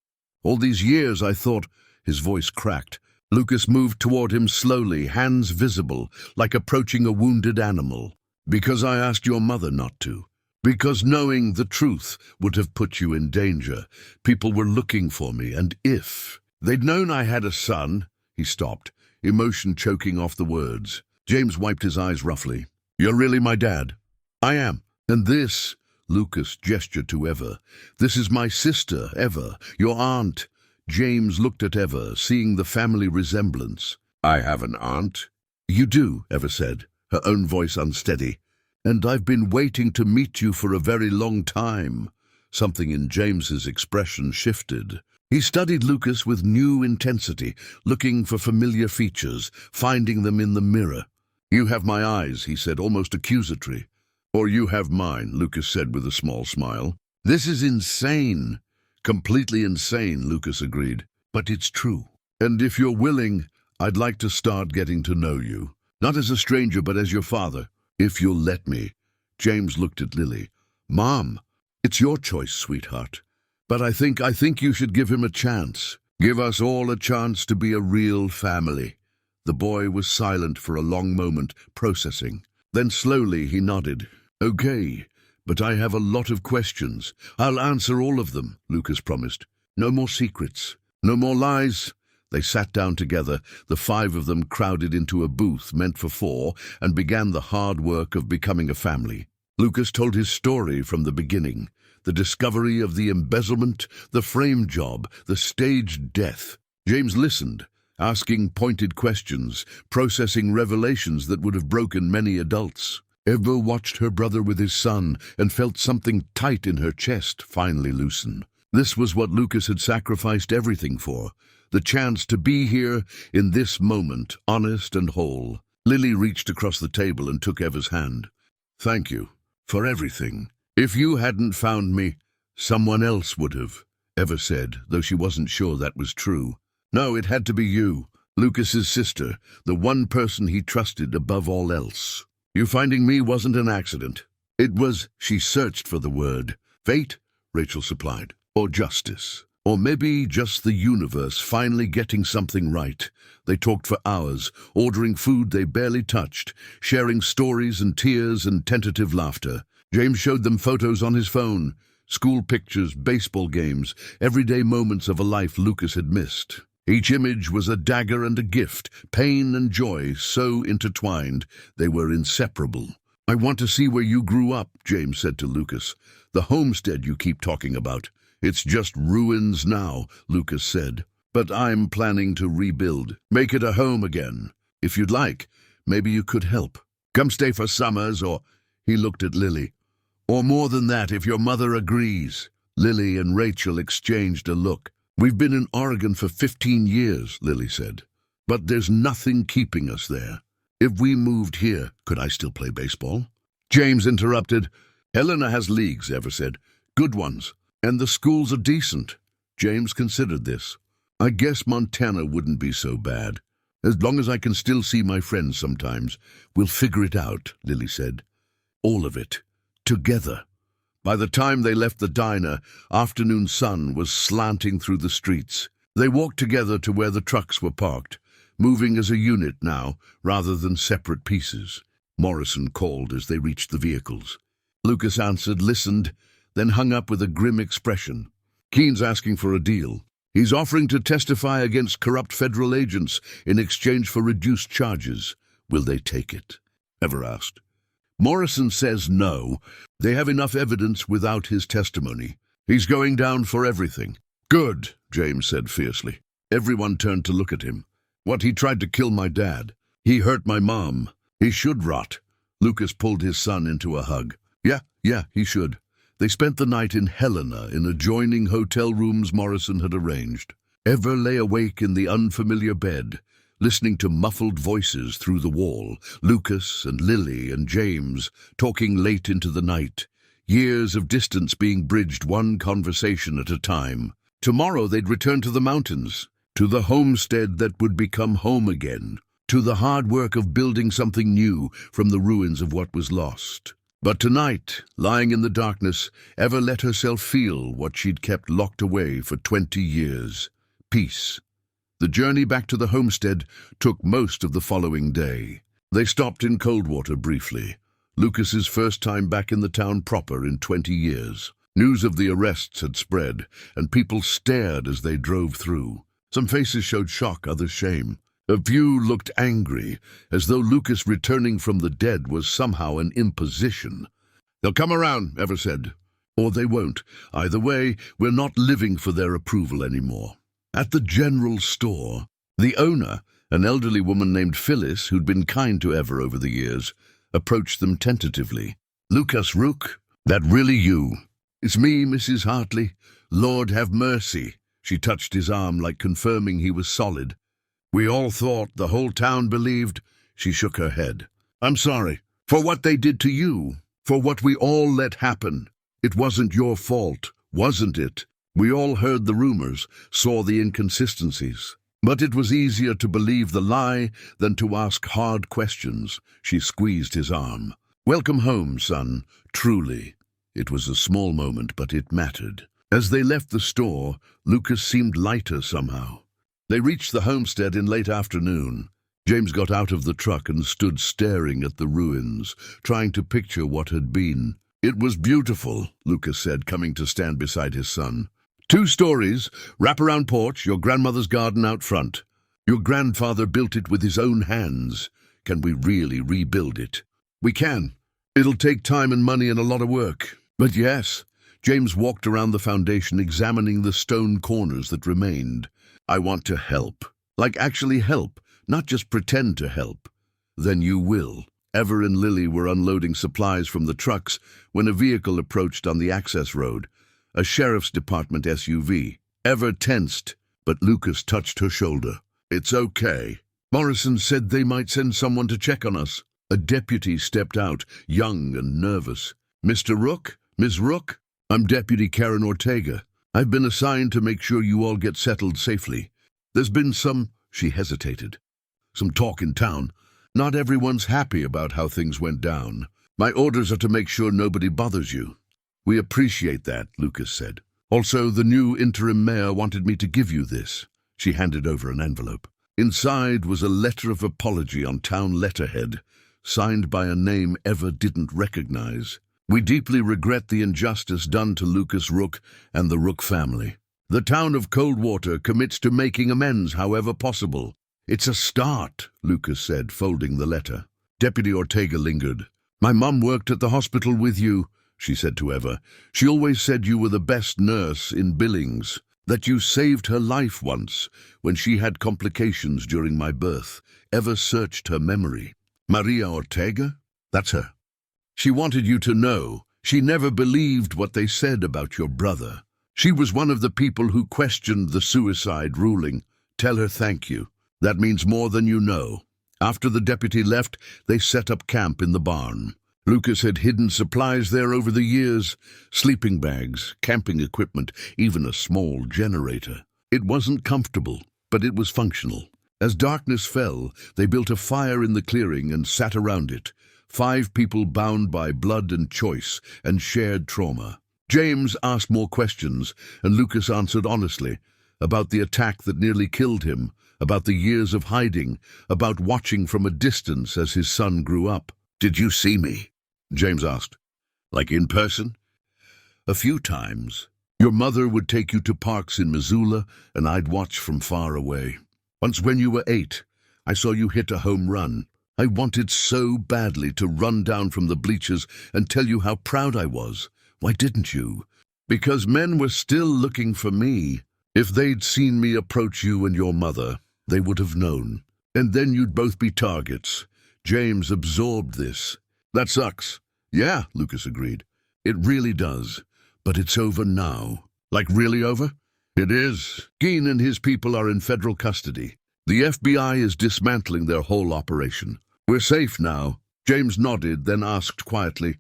All these years I thought... His voice cracked. Lucas moved toward him slowly, hands visible, like approaching a wounded animal. Because I asked your mother not to. Because knowing the truth would have put you in danger. People were looking for me, and if they'd known I had a son... He stopped, emotion choking off the words. James wiped his eyes roughly. You're really my dad? I am. And this... Lucas gestured to Ever. This is my sister, Ever, your aunt. James looked at Ever, seeing the family resemblance. I have an aunt? You do, Ever said, her own voice unsteady. And I've been waiting to meet you for a very long time. Something in James's expression shifted. He studied Lucas with new intensity, looking for familiar features, finding them in the mirror. You have my eyes, he said, almost accusatory. Or you have mine, Lucas said with a small smile. This is insane. Completely insane, Lucas agreed. But it's true. And if you're willing, I'd like to start getting to know you. Not as a stranger, but as your father. If you'll let me. James looked at Lily. Mom, it's your choice, sweetheart. But I think you should give him a chance. Give us all a chance to be a real family. The boy was silent for a long moment, processing. Then slowly he nodded. Okay, but I have a lot of questions. I'll answer all of them, Lucas promised. No more secrets. No more lies. They sat down together, the 5 of them crowded into a booth meant for 4, and began the hard work of becoming a family. Lucas told his story from the beginning. The discovery of the embezzlement, the frame job, the staged death. James listened, asking pointed questions, processing revelations that would have broken many adults. Ever watched her brother with his son and felt something tight in her chest finally loosen. This was what Lucas had sacrificed everything for, the chance to be here in this moment, honest and whole. Lily reached across the table and took Ever's hand. "Thank you for everything. If you hadn't found me, someone else would have," Ever said, though she wasn't sure that was true. "No, it had to be you, Lucas's sister, the one person he trusted above all else. You finding me wasn't an accident. It was," she searched for the word, "fate," Rachel supplied, "or justice. Or maybe just the universe finally getting something right." They talked for hours, ordering food they barely touched, sharing stories and tears and tentative laughter. James showed them photos on his phone, school pictures, baseball games, everyday moments of a life Lucas had missed. Each image was a dagger and a gift, pain and joy so intertwined they were inseparable. "I want to see where you grew up," James said to Lucas. "The homestead you keep talking about. It's just ruins now," Lucas said. "But I'm planning to rebuild, make it a home again. If you'd like, maybe you could help. Come stay for summers, or—" He looked at Lily. "Or more than that, if your mother agrees." Lily and Rachel exchanged a look. "We've been in Oregon for 15 years, Lily said. "But there's nothing keeping us there. If we moved here, could I still play baseball?" James interrupted. "Helena has leagues," Ever said. "Good ones. And the schools are decent." James considered this. "I guess Montana wouldn't be so bad. As long as I can still see my friends sometimes. We'll figure it out," Lily said. "All of it. Together." By the time they left the diner, afternoon sun was slanting through the streets. They walked together to where the trucks were parked, moving as a unit now, rather than separate pieces. Morrison called as they reached the vehicles. Lucas answered, listened, then hung up with a grim expression. "Keen's asking for a deal. He's offering to testify against corrupt federal agents in exchange for reduced charges. Will they take it?" Ever asked. Morrison says no. They have enough evidence without his testimony. He's going down for everything. "Good," James said fiercely. Everyone turned to look at him. "What, he tried to kill my dad? He hurt my mom. He should rot." Lucas pulled his son into a hug. Yeah, he should." They spent the night in Helena in adjoining hotel rooms Morrison had arranged. Ever lay awake in the unfamiliar bed, listening to muffled voices through the wall, Lucas and Lily and James talking late into the night, years of distance being bridged one conversation at a time. Tomorrow they'd return to the mountains, to the homestead that would become home again, to the hard work of building something new from the ruins of what was lost. But tonight, lying in the darkness, Ever let herself feel what she'd kept locked away for 20 years. Peace. The journey back to the homestead took most of the following day. They stopped in Coldwater briefly, Lucas's first time back in the town proper in 20 years. News of the arrests had spread, and people stared as they drove through. Some faces showed shock, others shame. A few looked angry, as though Lucas returning from the dead was somehow an imposition. "They'll come around," Ever said. "Or they won't. Either way, we're not living for their approval anymore." At the general store, the owner, an elderly woman named Phyllis, who'd been kind to Ever over the years, approached them tentatively. "Lucas Rook, that really you?" "It's me, Mrs. Hartley. Lord have mercy." She touched his arm like confirming he was solid. "We all thought, the whole town believed." She shook her head. "I'm sorry. For what they did to you. For what we all let happen. It wasn't your fault, wasn't it? We all heard the rumors, saw the inconsistencies. But it was easier to believe the lie than to ask hard questions." She squeezed his arm. "Welcome home, son. Truly." It was a small moment, but it mattered. As they left the store, Lucas seemed lighter somehow. They reached the homestead in late afternoon. James got out of the truck and stood staring at the ruins, trying to picture what had been. "It was beautiful," Lucas said, coming to stand beside his son. 2 stories, wraparound porch, your grandmother's garden out front. Your grandfather built it with his own hands. Can we really rebuild it?" "We can. It'll take time and money and a lot of work. But yes." James walked around the foundation, examining the stone corners that remained. "I want to help. Like actually help, not just pretend to help." "Then you will." Ever and Lily were unloading supplies from the trucks when a vehicle approached on the access road. a sheriff's department SUV. Ever tensed, but Lucas touched her shoulder. It's okay. Morrison said they might send someone to check on us. A deputy stepped out, young and nervous. Mr. Rook? Ms. Rook? I'm Deputy Karen Ortega. I've been assigned to make sure you all get settled safely. There's been she hesitated, some talk in town. Not everyone's happy about how things went down. My orders are to make sure nobody bothers you. We appreciate that, Lucas said. Also, the new interim mayor wanted me to give you this. She handed over an envelope. Inside was a letter of apology on town letterhead, signed by a name Ever didn't recognize. We deeply regret the injustice done to Lucas Rook and the Rook family. The town of Coldwater commits to making amends however possible. It's a start, Lucas said, folding the letter. Deputy Ortega lingered. My mum worked at the hospital with you, she said to Ever. She always said you were the best nurse in Billings, that you saved her life once when she had complications during my birth. Ever searched her memory. Maria Ortega? That's her. She wanted you to know. She never believed what they said about your brother. She was one of the people who questioned the suicide ruling. Tell her thank you. That means more than you know. After the deputy left, they set up camp in the barn. Lucas had hidden supplies there over the years, sleeping bags, camping equipment, even a small generator. It wasn't comfortable, but it was functional. As darkness fell, they built a fire in the clearing and sat around it, 5 people bound by blood and choice and shared trauma. James asked more questions, and Lucas answered honestly, about the attack that nearly killed him, about the years of hiding, about watching from a distance as his son grew up. Did you see me? James asked. Like in person? A few times. Your mother would take you to parks in Missoula, and I'd watch from far away. Once when you were 8, I saw you hit a home run. I wanted so badly to run down from the bleachers and tell you how proud I was. Why didn't you? Because men were still looking for me. If they'd seen me approach you and your mother, they would have known. And then you'd both be targets. James absorbed this. That sucks. Yeah, Lucas agreed. It really does. But it's over now. Like really over? It is. Geen and his people are in federal custody. The FBI is dismantling their whole operation. We're safe now. James nodded, then asked quietly,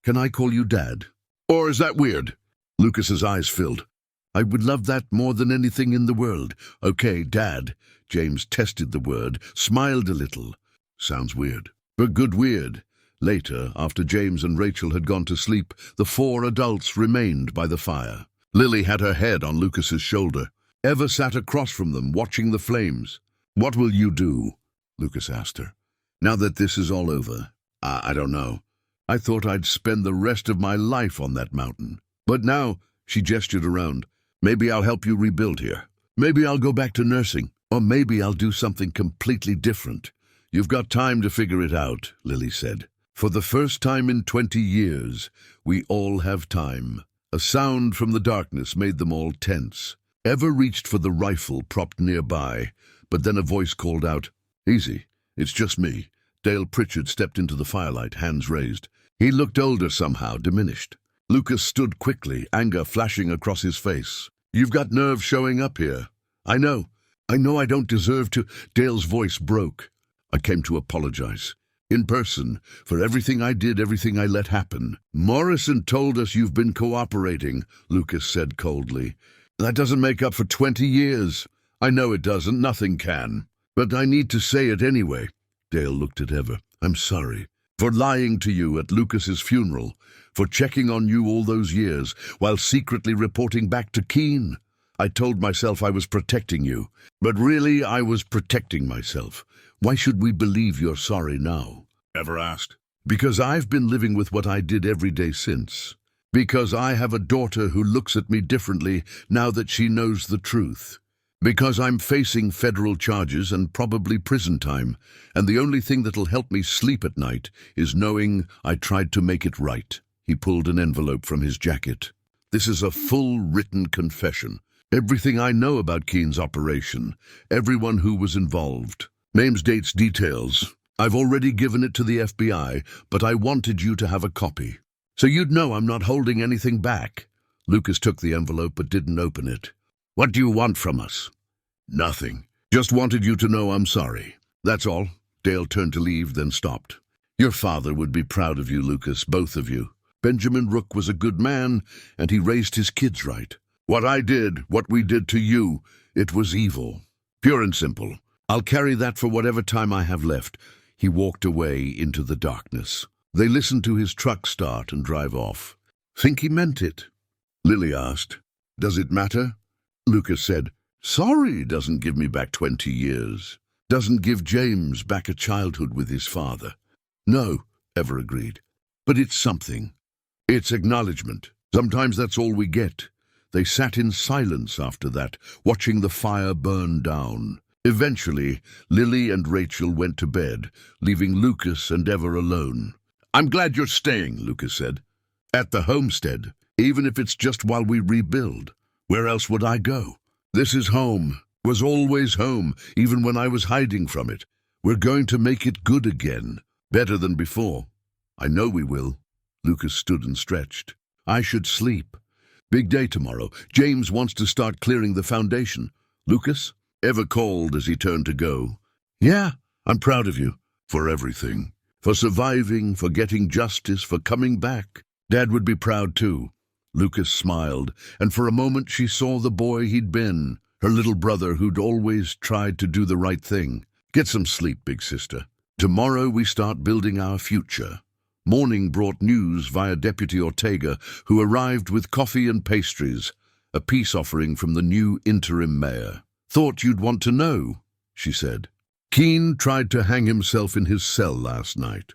Can I call you Dad? Or is that weird? Lucas's eyes filled. I would love that more than anything in the world. Okay, Dad. James tested the word, smiled a little. Sounds weird. But good weird. Later, after James and Rachel had gone to sleep, the 4 adults remained by the fire. Lily had her head on Lucas's shoulder. Ever sat across from them, watching the flames. What will you do? Lucas asked her. Now that this is all over, I don't know. I thought I'd spend the rest of my life on that mountain. But now, she gestured around, maybe I'll help you rebuild here. Maybe I'll go back to nursing. Or maybe I'll do something completely different. You've got time to figure it out, Lily said. For the first time in 20 years, we all have time. A sound from the darkness made them all tense. Ever reached for the rifle propped nearby, but then a voice called out, Easy, it's just me. Dale Pritchard stepped into the firelight, hands raised. He looked older somehow, diminished. Lucas stood quickly, anger flashing across his face. You've got nerve showing up here. I know I don't deserve to. Dale's voice broke. I came to apologize. In person, for everything I did, everything I let happen. Morrison told us you've been cooperating, Lucas said coldly. That doesn't make up for 20 years. I know it doesn't, nothing can. But I need to say it anyway. Dale looked at Ever. I'm sorry. For lying to you at Lucas's funeral. For checking on you all those years, while secretly reporting back to Keene. I told myself I was protecting you. But really, I was protecting myself. Why should we believe you're sorry now? Ever asked. Because I've been living with what I did every day since. Because I have a daughter who looks at me differently now that she knows the truth. Because I'm facing federal charges and probably prison time, and the only thing that'll help me sleep at night is knowing I tried to make it right. He pulled an envelope from his jacket. This is a full written confession. Everything I know about Keene's operation, everyone who was involved. Names, dates, details. I've already given it to the FBI, but I wanted you to have a copy. So you'd know I'm not holding anything back. Lucas took the envelope but didn't open it. "What do you want from us?" "Nothing. Just wanted you to know I'm sorry. That's all." Dale turned to leave, then stopped. "Your father would be proud of you, Lucas, both of you. Benjamin Rook was a good man, and he raised his kids right. What we did to you, it was evil. Pure and simple. I'll carry that for whatever time I have left." He walked away into the darkness. They listened to his truck start and drive off. "Think he meant it?" Lily asked. "Does it matter?" Lucas said, "Sorry doesn't give me back 20 years. Doesn't give James back a childhood with his father." "No," Ever agreed. "But it's something. It's acknowledgement. Sometimes that's all we get." They sat in silence after that, watching the fire burn down. Eventually, Lily and Rachel went to bed, leaving Lucas and Ever alone. "I'm glad you're staying," Lucas said. "At the homestead, even if it's just while we rebuild. Where else would I go? This is home, was always home, even when I was hiding from it. We're going to make it good again, better than before." "I know we will." Lucas stood and stretched. "I should sleep. Big day tomorrow. James wants to start clearing the foundation." "Lucas?" Ever called as he turned to go. "Yeah, I'm proud of you. For everything. For surviving, for getting justice, for coming back. Dad would be proud too." Lucas smiled, and for a moment she saw the boy he'd been, her little brother who'd always tried to do the right thing. "Get some sleep, big sister. Tomorrow we start building our future." Morning brought news via Deputy Ortega, who arrived with coffee and pastries, a peace offering from the new interim mayor. "Thought you'd want to know," she said. "Keene tried to hang himself in his cell last night.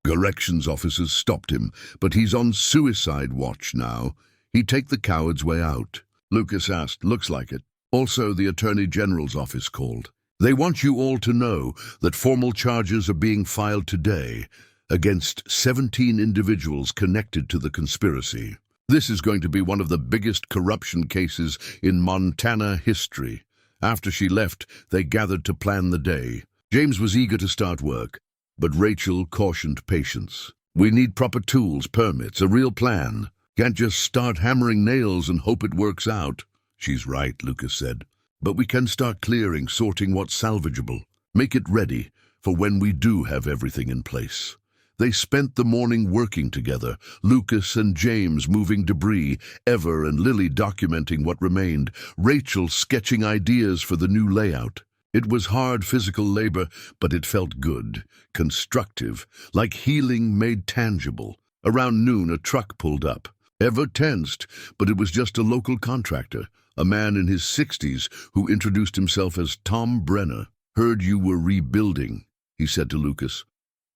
Corrections officers stopped him, but he's on suicide watch now. He'd take the coward's way out." Lucas asked, "Looks like it." Also, the Attorney General's office called. "They want you all to know that formal charges are being filed today against 17 individuals connected to the conspiracy. This is going to be one of the biggest corruption cases in Montana history." After she left, they gathered to plan the day. James was eager to start work, but Rachel cautioned patience. "We need proper tools, permits, a real plan. Can't just start hammering nails and hope it works out." "She's right," Lucas said. "But we can start clearing, sorting what's salvageable. Make it ready for when we do have everything in place." They spent the morning working together, Lucas and James moving debris, Ever and Lily documenting what remained, Rachel sketching ideas for the new layout. It was hard physical labor, but it felt good, constructive, like healing made tangible. Around noon, a truck pulled up. Ever tensed, but it was just a local contractor, a man in his 60s who introduced himself as Tom Brenner. "Heard you were rebuilding," he said to Lucas.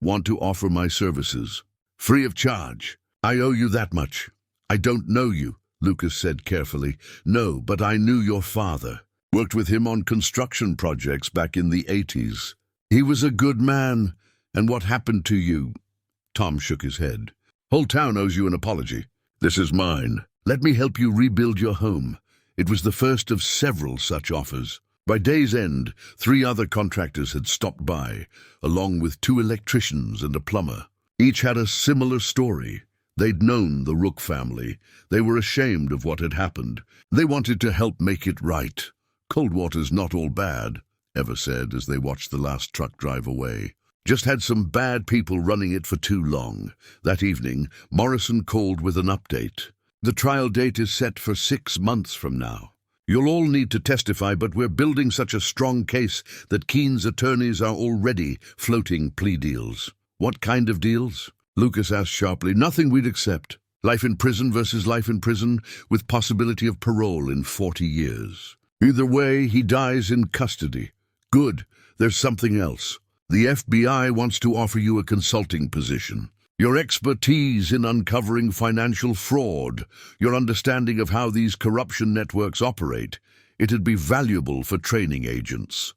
"Want to offer my services. Free of charge. I owe you that much." "I don't know you," Lucas said carefully. "No, but I knew your father. Worked with him on construction projects back in the 80s. He was a good man. And what happened to you?" Tom shook his head. "Whole town owes you an apology. This is mine. Let me help you rebuild your home." It was the first of several such offers. By day's end, 3 other contractors had stopped by, along with 2 electricians and a plumber. Each had a similar story. They'd known the Rook family. They were ashamed of what had happened. They wanted to help make it right. "Coldwater's not all bad," Ever said as they watched the last truck drive away. "Just had some bad people running it for too long." That evening, Morrison called with an update. "The trial date is set for 6 months from now. You'll all need to testify, but we're building such a strong case that Keene's attorneys are already floating plea deals." "What kind of deals?" Lucas asked sharply. "Nothing we'd accept. Life in prison versus life in prison, with possibility of parole in 40 years. Either way, he dies in custody. Good, there's something else. The FBI wants to offer you a consulting position. Your expertise in uncovering financial fraud, your understanding of how these corruption networks operate, it'd be valuable for training agents."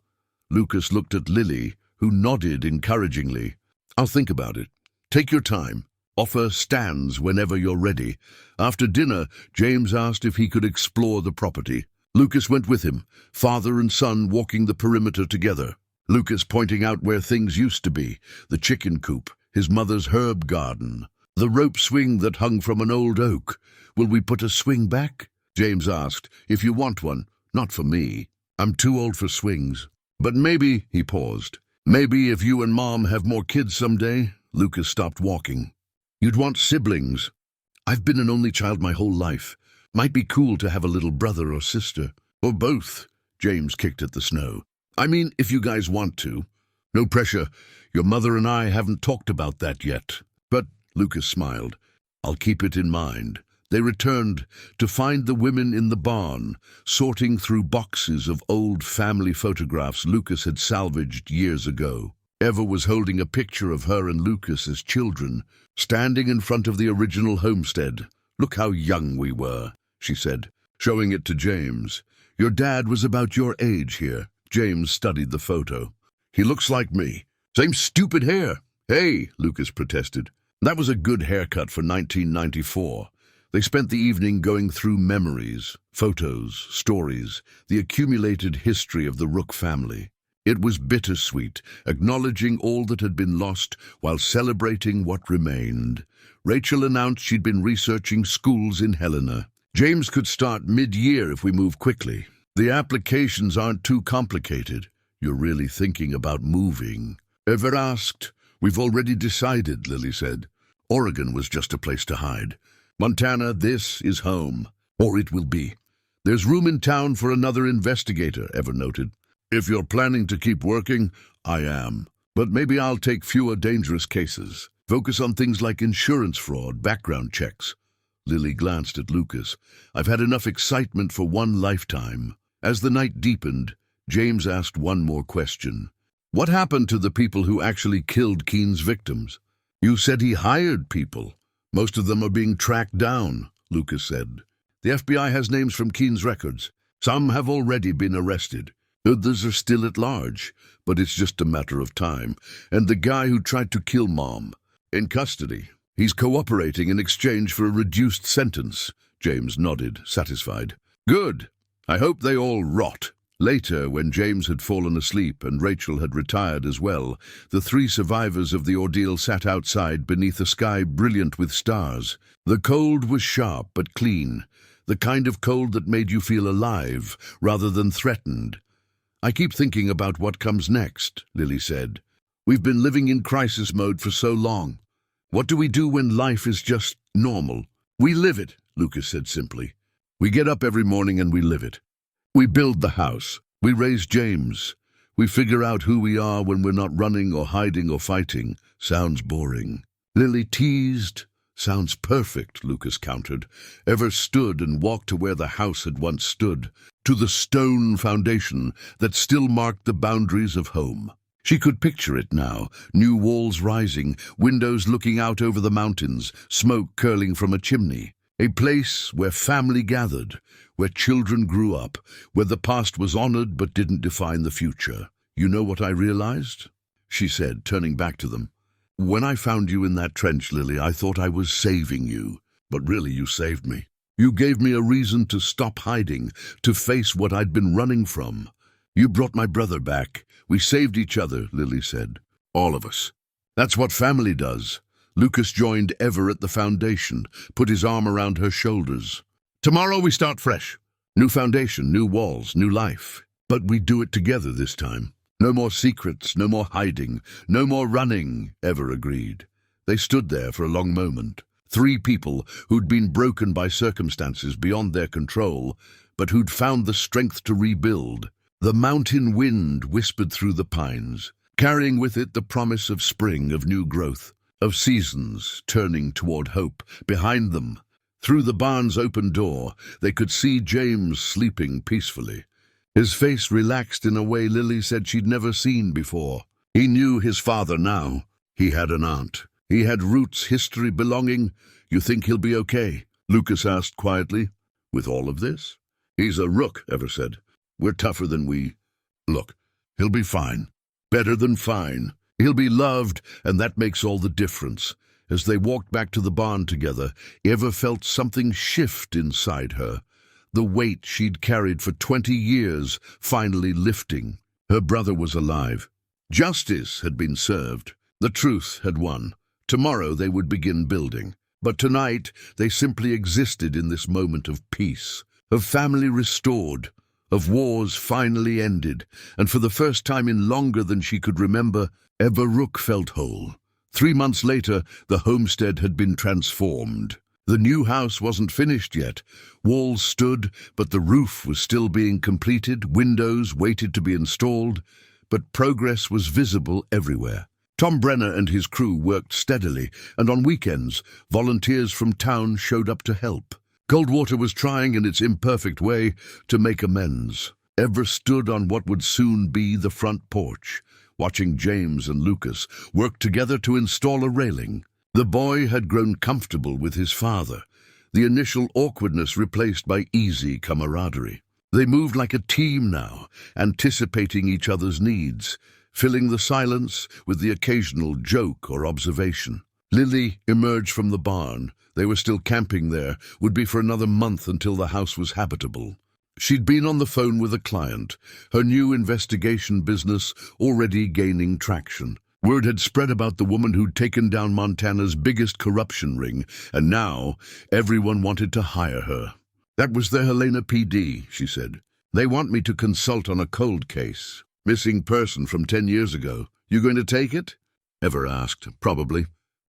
Lucas looked at Lily, who nodded encouragingly. "I'll think about it. Take your time. Offer stands whenever you're ready." After dinner, James asked if he could explore the property. Lucas went with him, father and son walking the perimeter together. Lucas pointing out where things used to be, the chicken coop, his mother's herb garden. The rope swing that hung from an old oak. Will we put a swing back? James asked. If you want one. Not for me. I'm too old for swings. But maybe, he paused. Maybe if you and Mom have more kids someday. Lucas stopped walking. You'd want siblings. I've been an only child my whole life. Might be cool to have a little brother or sister. Or both. James kicked at the snow. I mean, if you guys want to. No pressure. Your mother and I haven't talked about that yet. But, Lucas smiled, I'll keep it in mind. They returned to find the women in the barn, sorting through boxes of old family photographs Lucas had salvaged years ago. Ever was holding a picture of her and Lucas as children, standing in front of the original homestead. Look how young we were, she said, showing it to James. Your dad was about your age here. James studied the photo. He looks like me. Same stupid hair. Hey, Lucas protested. That was a good haircut for 1994. They spent the evening going through memories, photos, stories, the accumulated history of the Rook family. It was bittersweet, acknowledging all that had been lost while celebrating what remained. Rachel announced she'd been researching schools in Helena. James could start mid-year if we move quickly. The applications aren't too complicated. You're really thinking about moving? Ever asked? We've already decided, Lily said. Oregon was just a place to hide. Montana, this is home. Or it will be. There's room in town for another investigator, Ever noted. If you're planning to keep working, I am. But maybe I'll take fewer dangerous cases. Focus on things like insurance fraud, background checks. Lily glanced at Lucas. I've had enough excitement for one lifetime. As the night deepened, James asked one more question. What happened to the people who actually killed Keene's victims? You said he hired people. Most of them are being tracked down, Lucas said. The FBI has names from Keene's records. Some have already been arrested. Others are still at large, but it's just a matter of time. And the guy who tried to kill Mom, in custody. He's cooperating in exchange for a reduced sentence. James nodded, satisfied. Good. I hope they all rot. Later, when James had fallen asleep and Rachel had retired as well, the three survivors of the ordeal sat outside beneath a sky brilliant with stars. The cold was sharp but clean, the kind of cold that made you feel alive rather than threatened. I keep thinking about what comes next, Lily said. We've been living in crisis mode for so long. What do we do when life is just normal? We live it, Lucas said simply. We get up every morning and we live it. We build the house. We raise James. We figure out who we are when we're not running or hiding or fighting. Sounds boring. Lily teased. Sounds perfect, Lucas countered. Ever stood and walked to where the house had once stood, to the stone foundation that still marked the boundaries of home. She could picture it now, new walls rising, windows looking out over the mountains, smoke curling from a chimney. A place where family gathered, where children grew up, where the past was honored but didn't define the future. You know what I realized? She said, turning back to them. When I found you in that trench, Lily, I thought I was saving you. But really, you saved me. You gave me a reason to stop hiding, to face what I'd been running from. You brought my brother back. We saved each other, Lily said. All of us. That's what family does. Lucas joined Ever at the foundation, put his arm around her shoulders. Tomorrow we start fresh. New foundation, new walls, new life. But we do it together this time. No more secrets, no more hiding, no more running, Ever agreed. They stood there for a long moment. Three people who'd been broken by circumstances beyond their control, but who'd found the strength to rebuild. The mountain wind whispered through the pines, carrying with it the promise of spring, of new growth, of seasons turning toward hope. Behind them, through the barn's open door, they could see James sleeping peacefully. His face relaxed in a way Lily said she'd never seen before. He knew his father now. He had an aunt. He had roots, history, belonging. You think he'll be okay? Lucas asked quietly. With all of this? He's a rook, Ever said. We're tougher than we... Look, he'll be fine. Better than fine. He'll be loved, and that makes all the difference. As they walked back to the barn together, Ever felt something shift inside her. The weight she'd carried for 20 years finally lifting. Her brother was alive. Justice had been served. The truth had won. Tomorrow they would begin building. But tonight they simply existed in this moment of peace, of family restored, of wars finally ended, and for the first time in longer than she could remember, Ever Rook felt whole. 3 months later, the homestead had been transformed. The new house wasn't finished yet. Walls stood, but the roof was still being completed, windows waited to be installed, but progress was visible everywhere. Tom Brenner and his crew worked steadily, and on weekends, volunteers from town showed up to help. Coldwater was trying in its imperfect way to make amends. Ever stood on what would soon be the front porch, watching James and Lucas work together to install a railing. The boy had grown comfortable with his father, the initial awkwardness replaced by easy camaraderie. They moved like a team now, anticipating each other's needs, filling the silence with the occasional joke or observation. Lily emerged from the barn. They were still camping there, would be for another month until the house was habitable. She'd been on the phone with a client, her new investigation business already gaining traction. Word had spread about the woman who'd taken down Montana's biggest corruption ring, and now everyone wanted to hire her. "That was the Helena PD," she said. "They want me to consult on a cold case. Missing person from 10 years ago. You going to take it?" Ever asked. "Probably.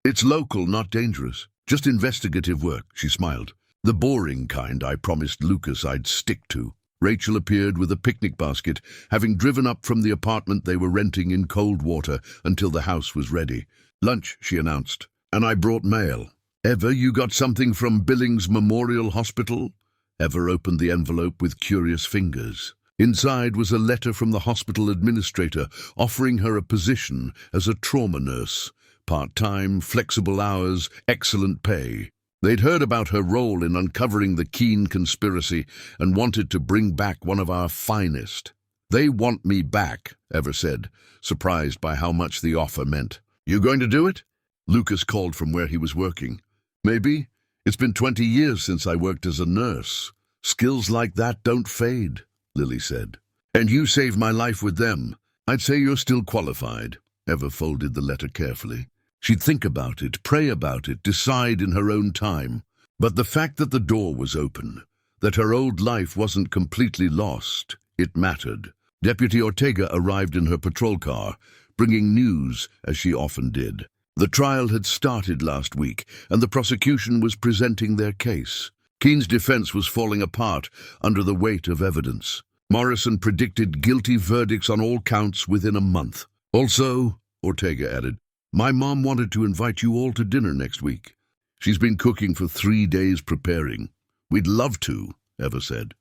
It's local, not dangerous. Just investigative work," she smiled. "The boring kind I promised Lucas I'd stick to." Rachel appeared with a picnic basket, having driven up from the apartment they were renting in Coldwater until the house was ready. "Lunch," she announced, "and I brought mail." "Ever, you got something from Billings Memorial Hospital?" Ever opened the envelope with curious fingers. Inside was a letter from the hospital administrator offering her a position as a trauma nurse. Part-time, flexible hours, excellent pay. They'd heard about her role in uncovering the Keene conspiracy and wanted to bring back one of our finest. "They want me back," Ever said, surprised by how much the offer meant. "You going to do it?" Lucas called from where he was working. "Maybe. It's been 20 years since I worked as a nurse. Skills like that don't fade," Lily said. "And you saved my life with them. I'd say you're still qualified." Ever folded the letter carefully. She'd think about it, pray about it, decide in her own time. But the fact that the door was open, that her old life wasn't completely lost, it mattered. Deputy Ortega arrived in her patrol car, bringing news, as she often did. The trial had started last week, and the prosecution was presenting their case. Keene's defense was falling apart under the weight of evidence. Morrison predicted guilty verdicts on all counts within a month. "Also," Ortega added, "my mom wanted to invite you all to dinner next week. She's been cooking for 3 days preparing." "We'd love to," Ever said.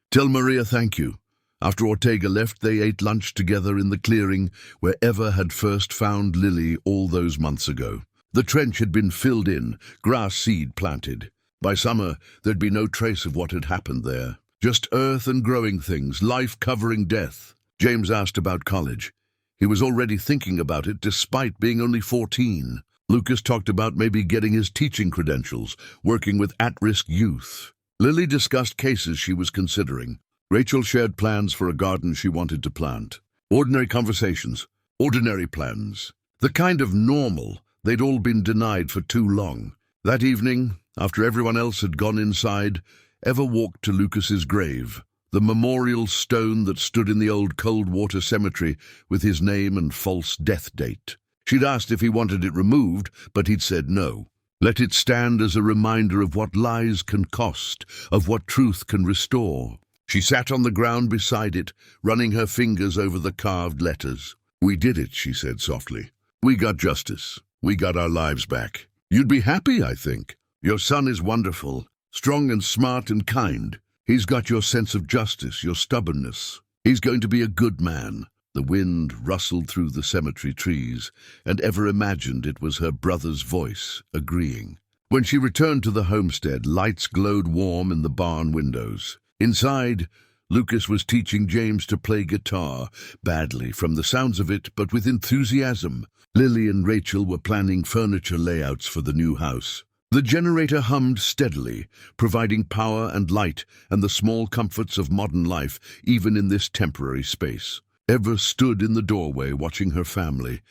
"Tell Maria thank you." After Ortega left, they ate lunch together in the clearing where Ever had first found Lily all those months ago. The trench had been filled in, grass seed planted. By summer, there'd be no trace of what had happened there. Just earth and growing things, life covering death. James asked about college. He was already thinking about it despite being only 14. Lucas talked about maybe getting his teaching credentials, working with at-risk youth. Lily discussed cases she was considering. Rachel shared plans for a garden she wanted to plant. Ordinary conversations, ordinary plans. The kind of normal they'd all been denied for too long. That evening, after everyone else had gone inside, Ever walked to Lucas's grave. The memorial stone that stood in the old Coldwater cemetery with his name and false death date. She'd asked if he wanted it removed, but he'd said no. Let it stand as a reminder of what lies can cost, of what truth can restore. She sat on the ground beside it, running her fingers over the carved letters. "We did it," she said softly. "We got justice. We got our lives back. You'd be happy, I think. Your son is wonderful, strong and smart and kind. He's got your sense of justice, your stubbornness. He's going to be a good man." The wind rustled through the cemetery trees, and Ever imagined it was her brother's voice, agreeing. When she returned to the homestead, lights glowed warm in the barn windows. Inside, Lucas was teaching James to play guitar, badly from the sounds of it, but with enthusiasm. Lily and Rachel were planning furniture layouts for the new house. The generator hummed steadily, providing power and light and the small comforts of modern life, even in this temporary space. Ever stood in the doorway watching her family,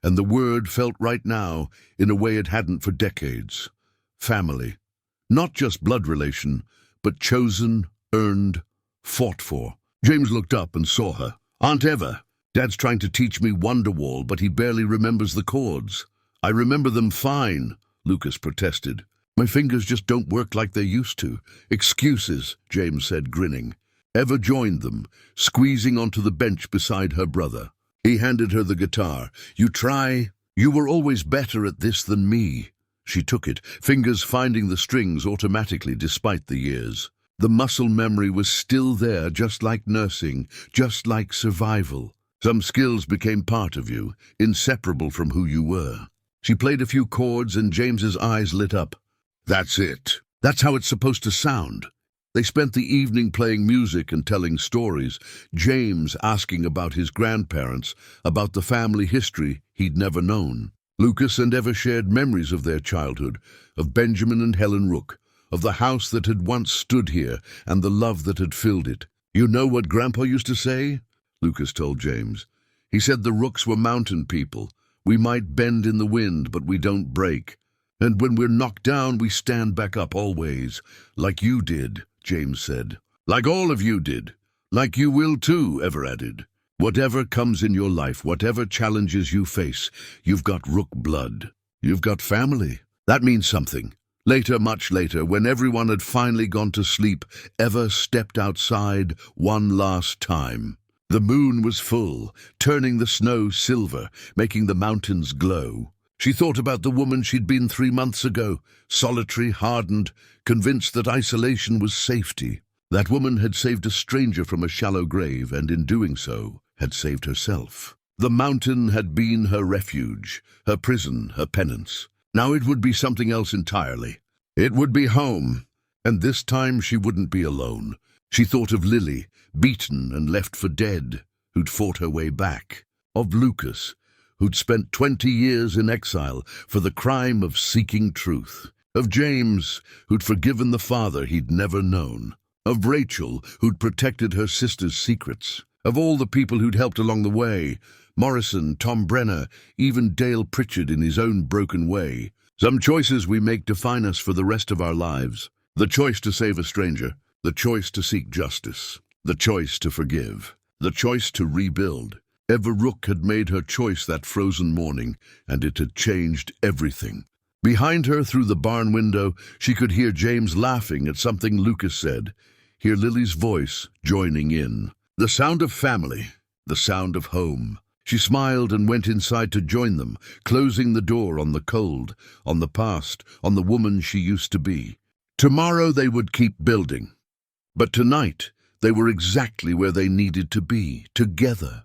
and the word felt right now in a way it hadn't for decades. Family. Not just blood relation, but chosen, earned, fought for. James looked up and saw her. "Aunt Ever, Dad's trying to teach me Wonderwall, but he barely remembers the chords." "I remember them fine," Lucas protested. "My fingers just don't work like they used to." "Excuses," James said, grinning. Ever joined them, squeezing onto the bench beside her brother. He handed her the guitar. "You try. You were always better at this than me." She took it, fingers finding the strings automatically despite the years. The muscle memory was still there, just like nursing, just like survival. Some skills became part of you, inseparable from who you were. She played a few chords and James's eyes lit up. "That's it. That's how it's supposed to sound." They spent the evening playing music and telling stories, James asking about his grandparents, about the family history he'd never known. Lucas and Ever shared memories of their childhood, of Benjamin and Helen Rook, of the house that had once stood here and the love that had filled it. "You know what Grandpa used to say?" Lucas told James. "He said the Rooks were mountain people. We might bend in the wind, but we don't break. And when we're knocked down, we stand back up always. Like you did," James said. "Like all of you did. Like you will too," Ever added. "Whatever comes in your life, whatever challenges you face, you've got Rook blood. You've got family. That means something." Later, much later, when everyone had finally gone to sleep, Ever stepped outside one last time. The moon was full, turning the snow silver, making the mountains glow. She thought about the woman she'd been 3 months ago, solitary, hardened, convinced that isolation was safety. That woman had saved a stranger from a shallow grave, and in doing so, had saved herself. The mountain had been her refuge, her prison, her penance. Now it would be something else entirely. It would be home, and this time she wouldn't be alone. She thought of Lily, beaten and left for dead, who'd fought her way back. Of Lucas, who'd spent 20 years in exile for the crime of seeking truth. Of James, who'd forgiven the father he'd never known. Of Rachel, who'd protected her sister's secrets. Of all the people who'd helped along the way, Morrison, Tom Brenner, even Dale Pritchard in his own broken way. Some choices we make define us for the rest of our lives. The choice to save a stranger, the choice to seek justice, the choice to forgive, the choice to rebuild. Ever Rook had made her choice that frozen morning, and it had changed everything. Behind her, through the barn window, she could hear James laughing at something Lucas said, hear Lily's voice joining in. The sound of family, the sound of home. She smiled and went inside to join them, closing the door on the cold, on the past, on the woman she used to be. Tomorrow they would keep building. But tonight, they were exactly where they needed to be, together.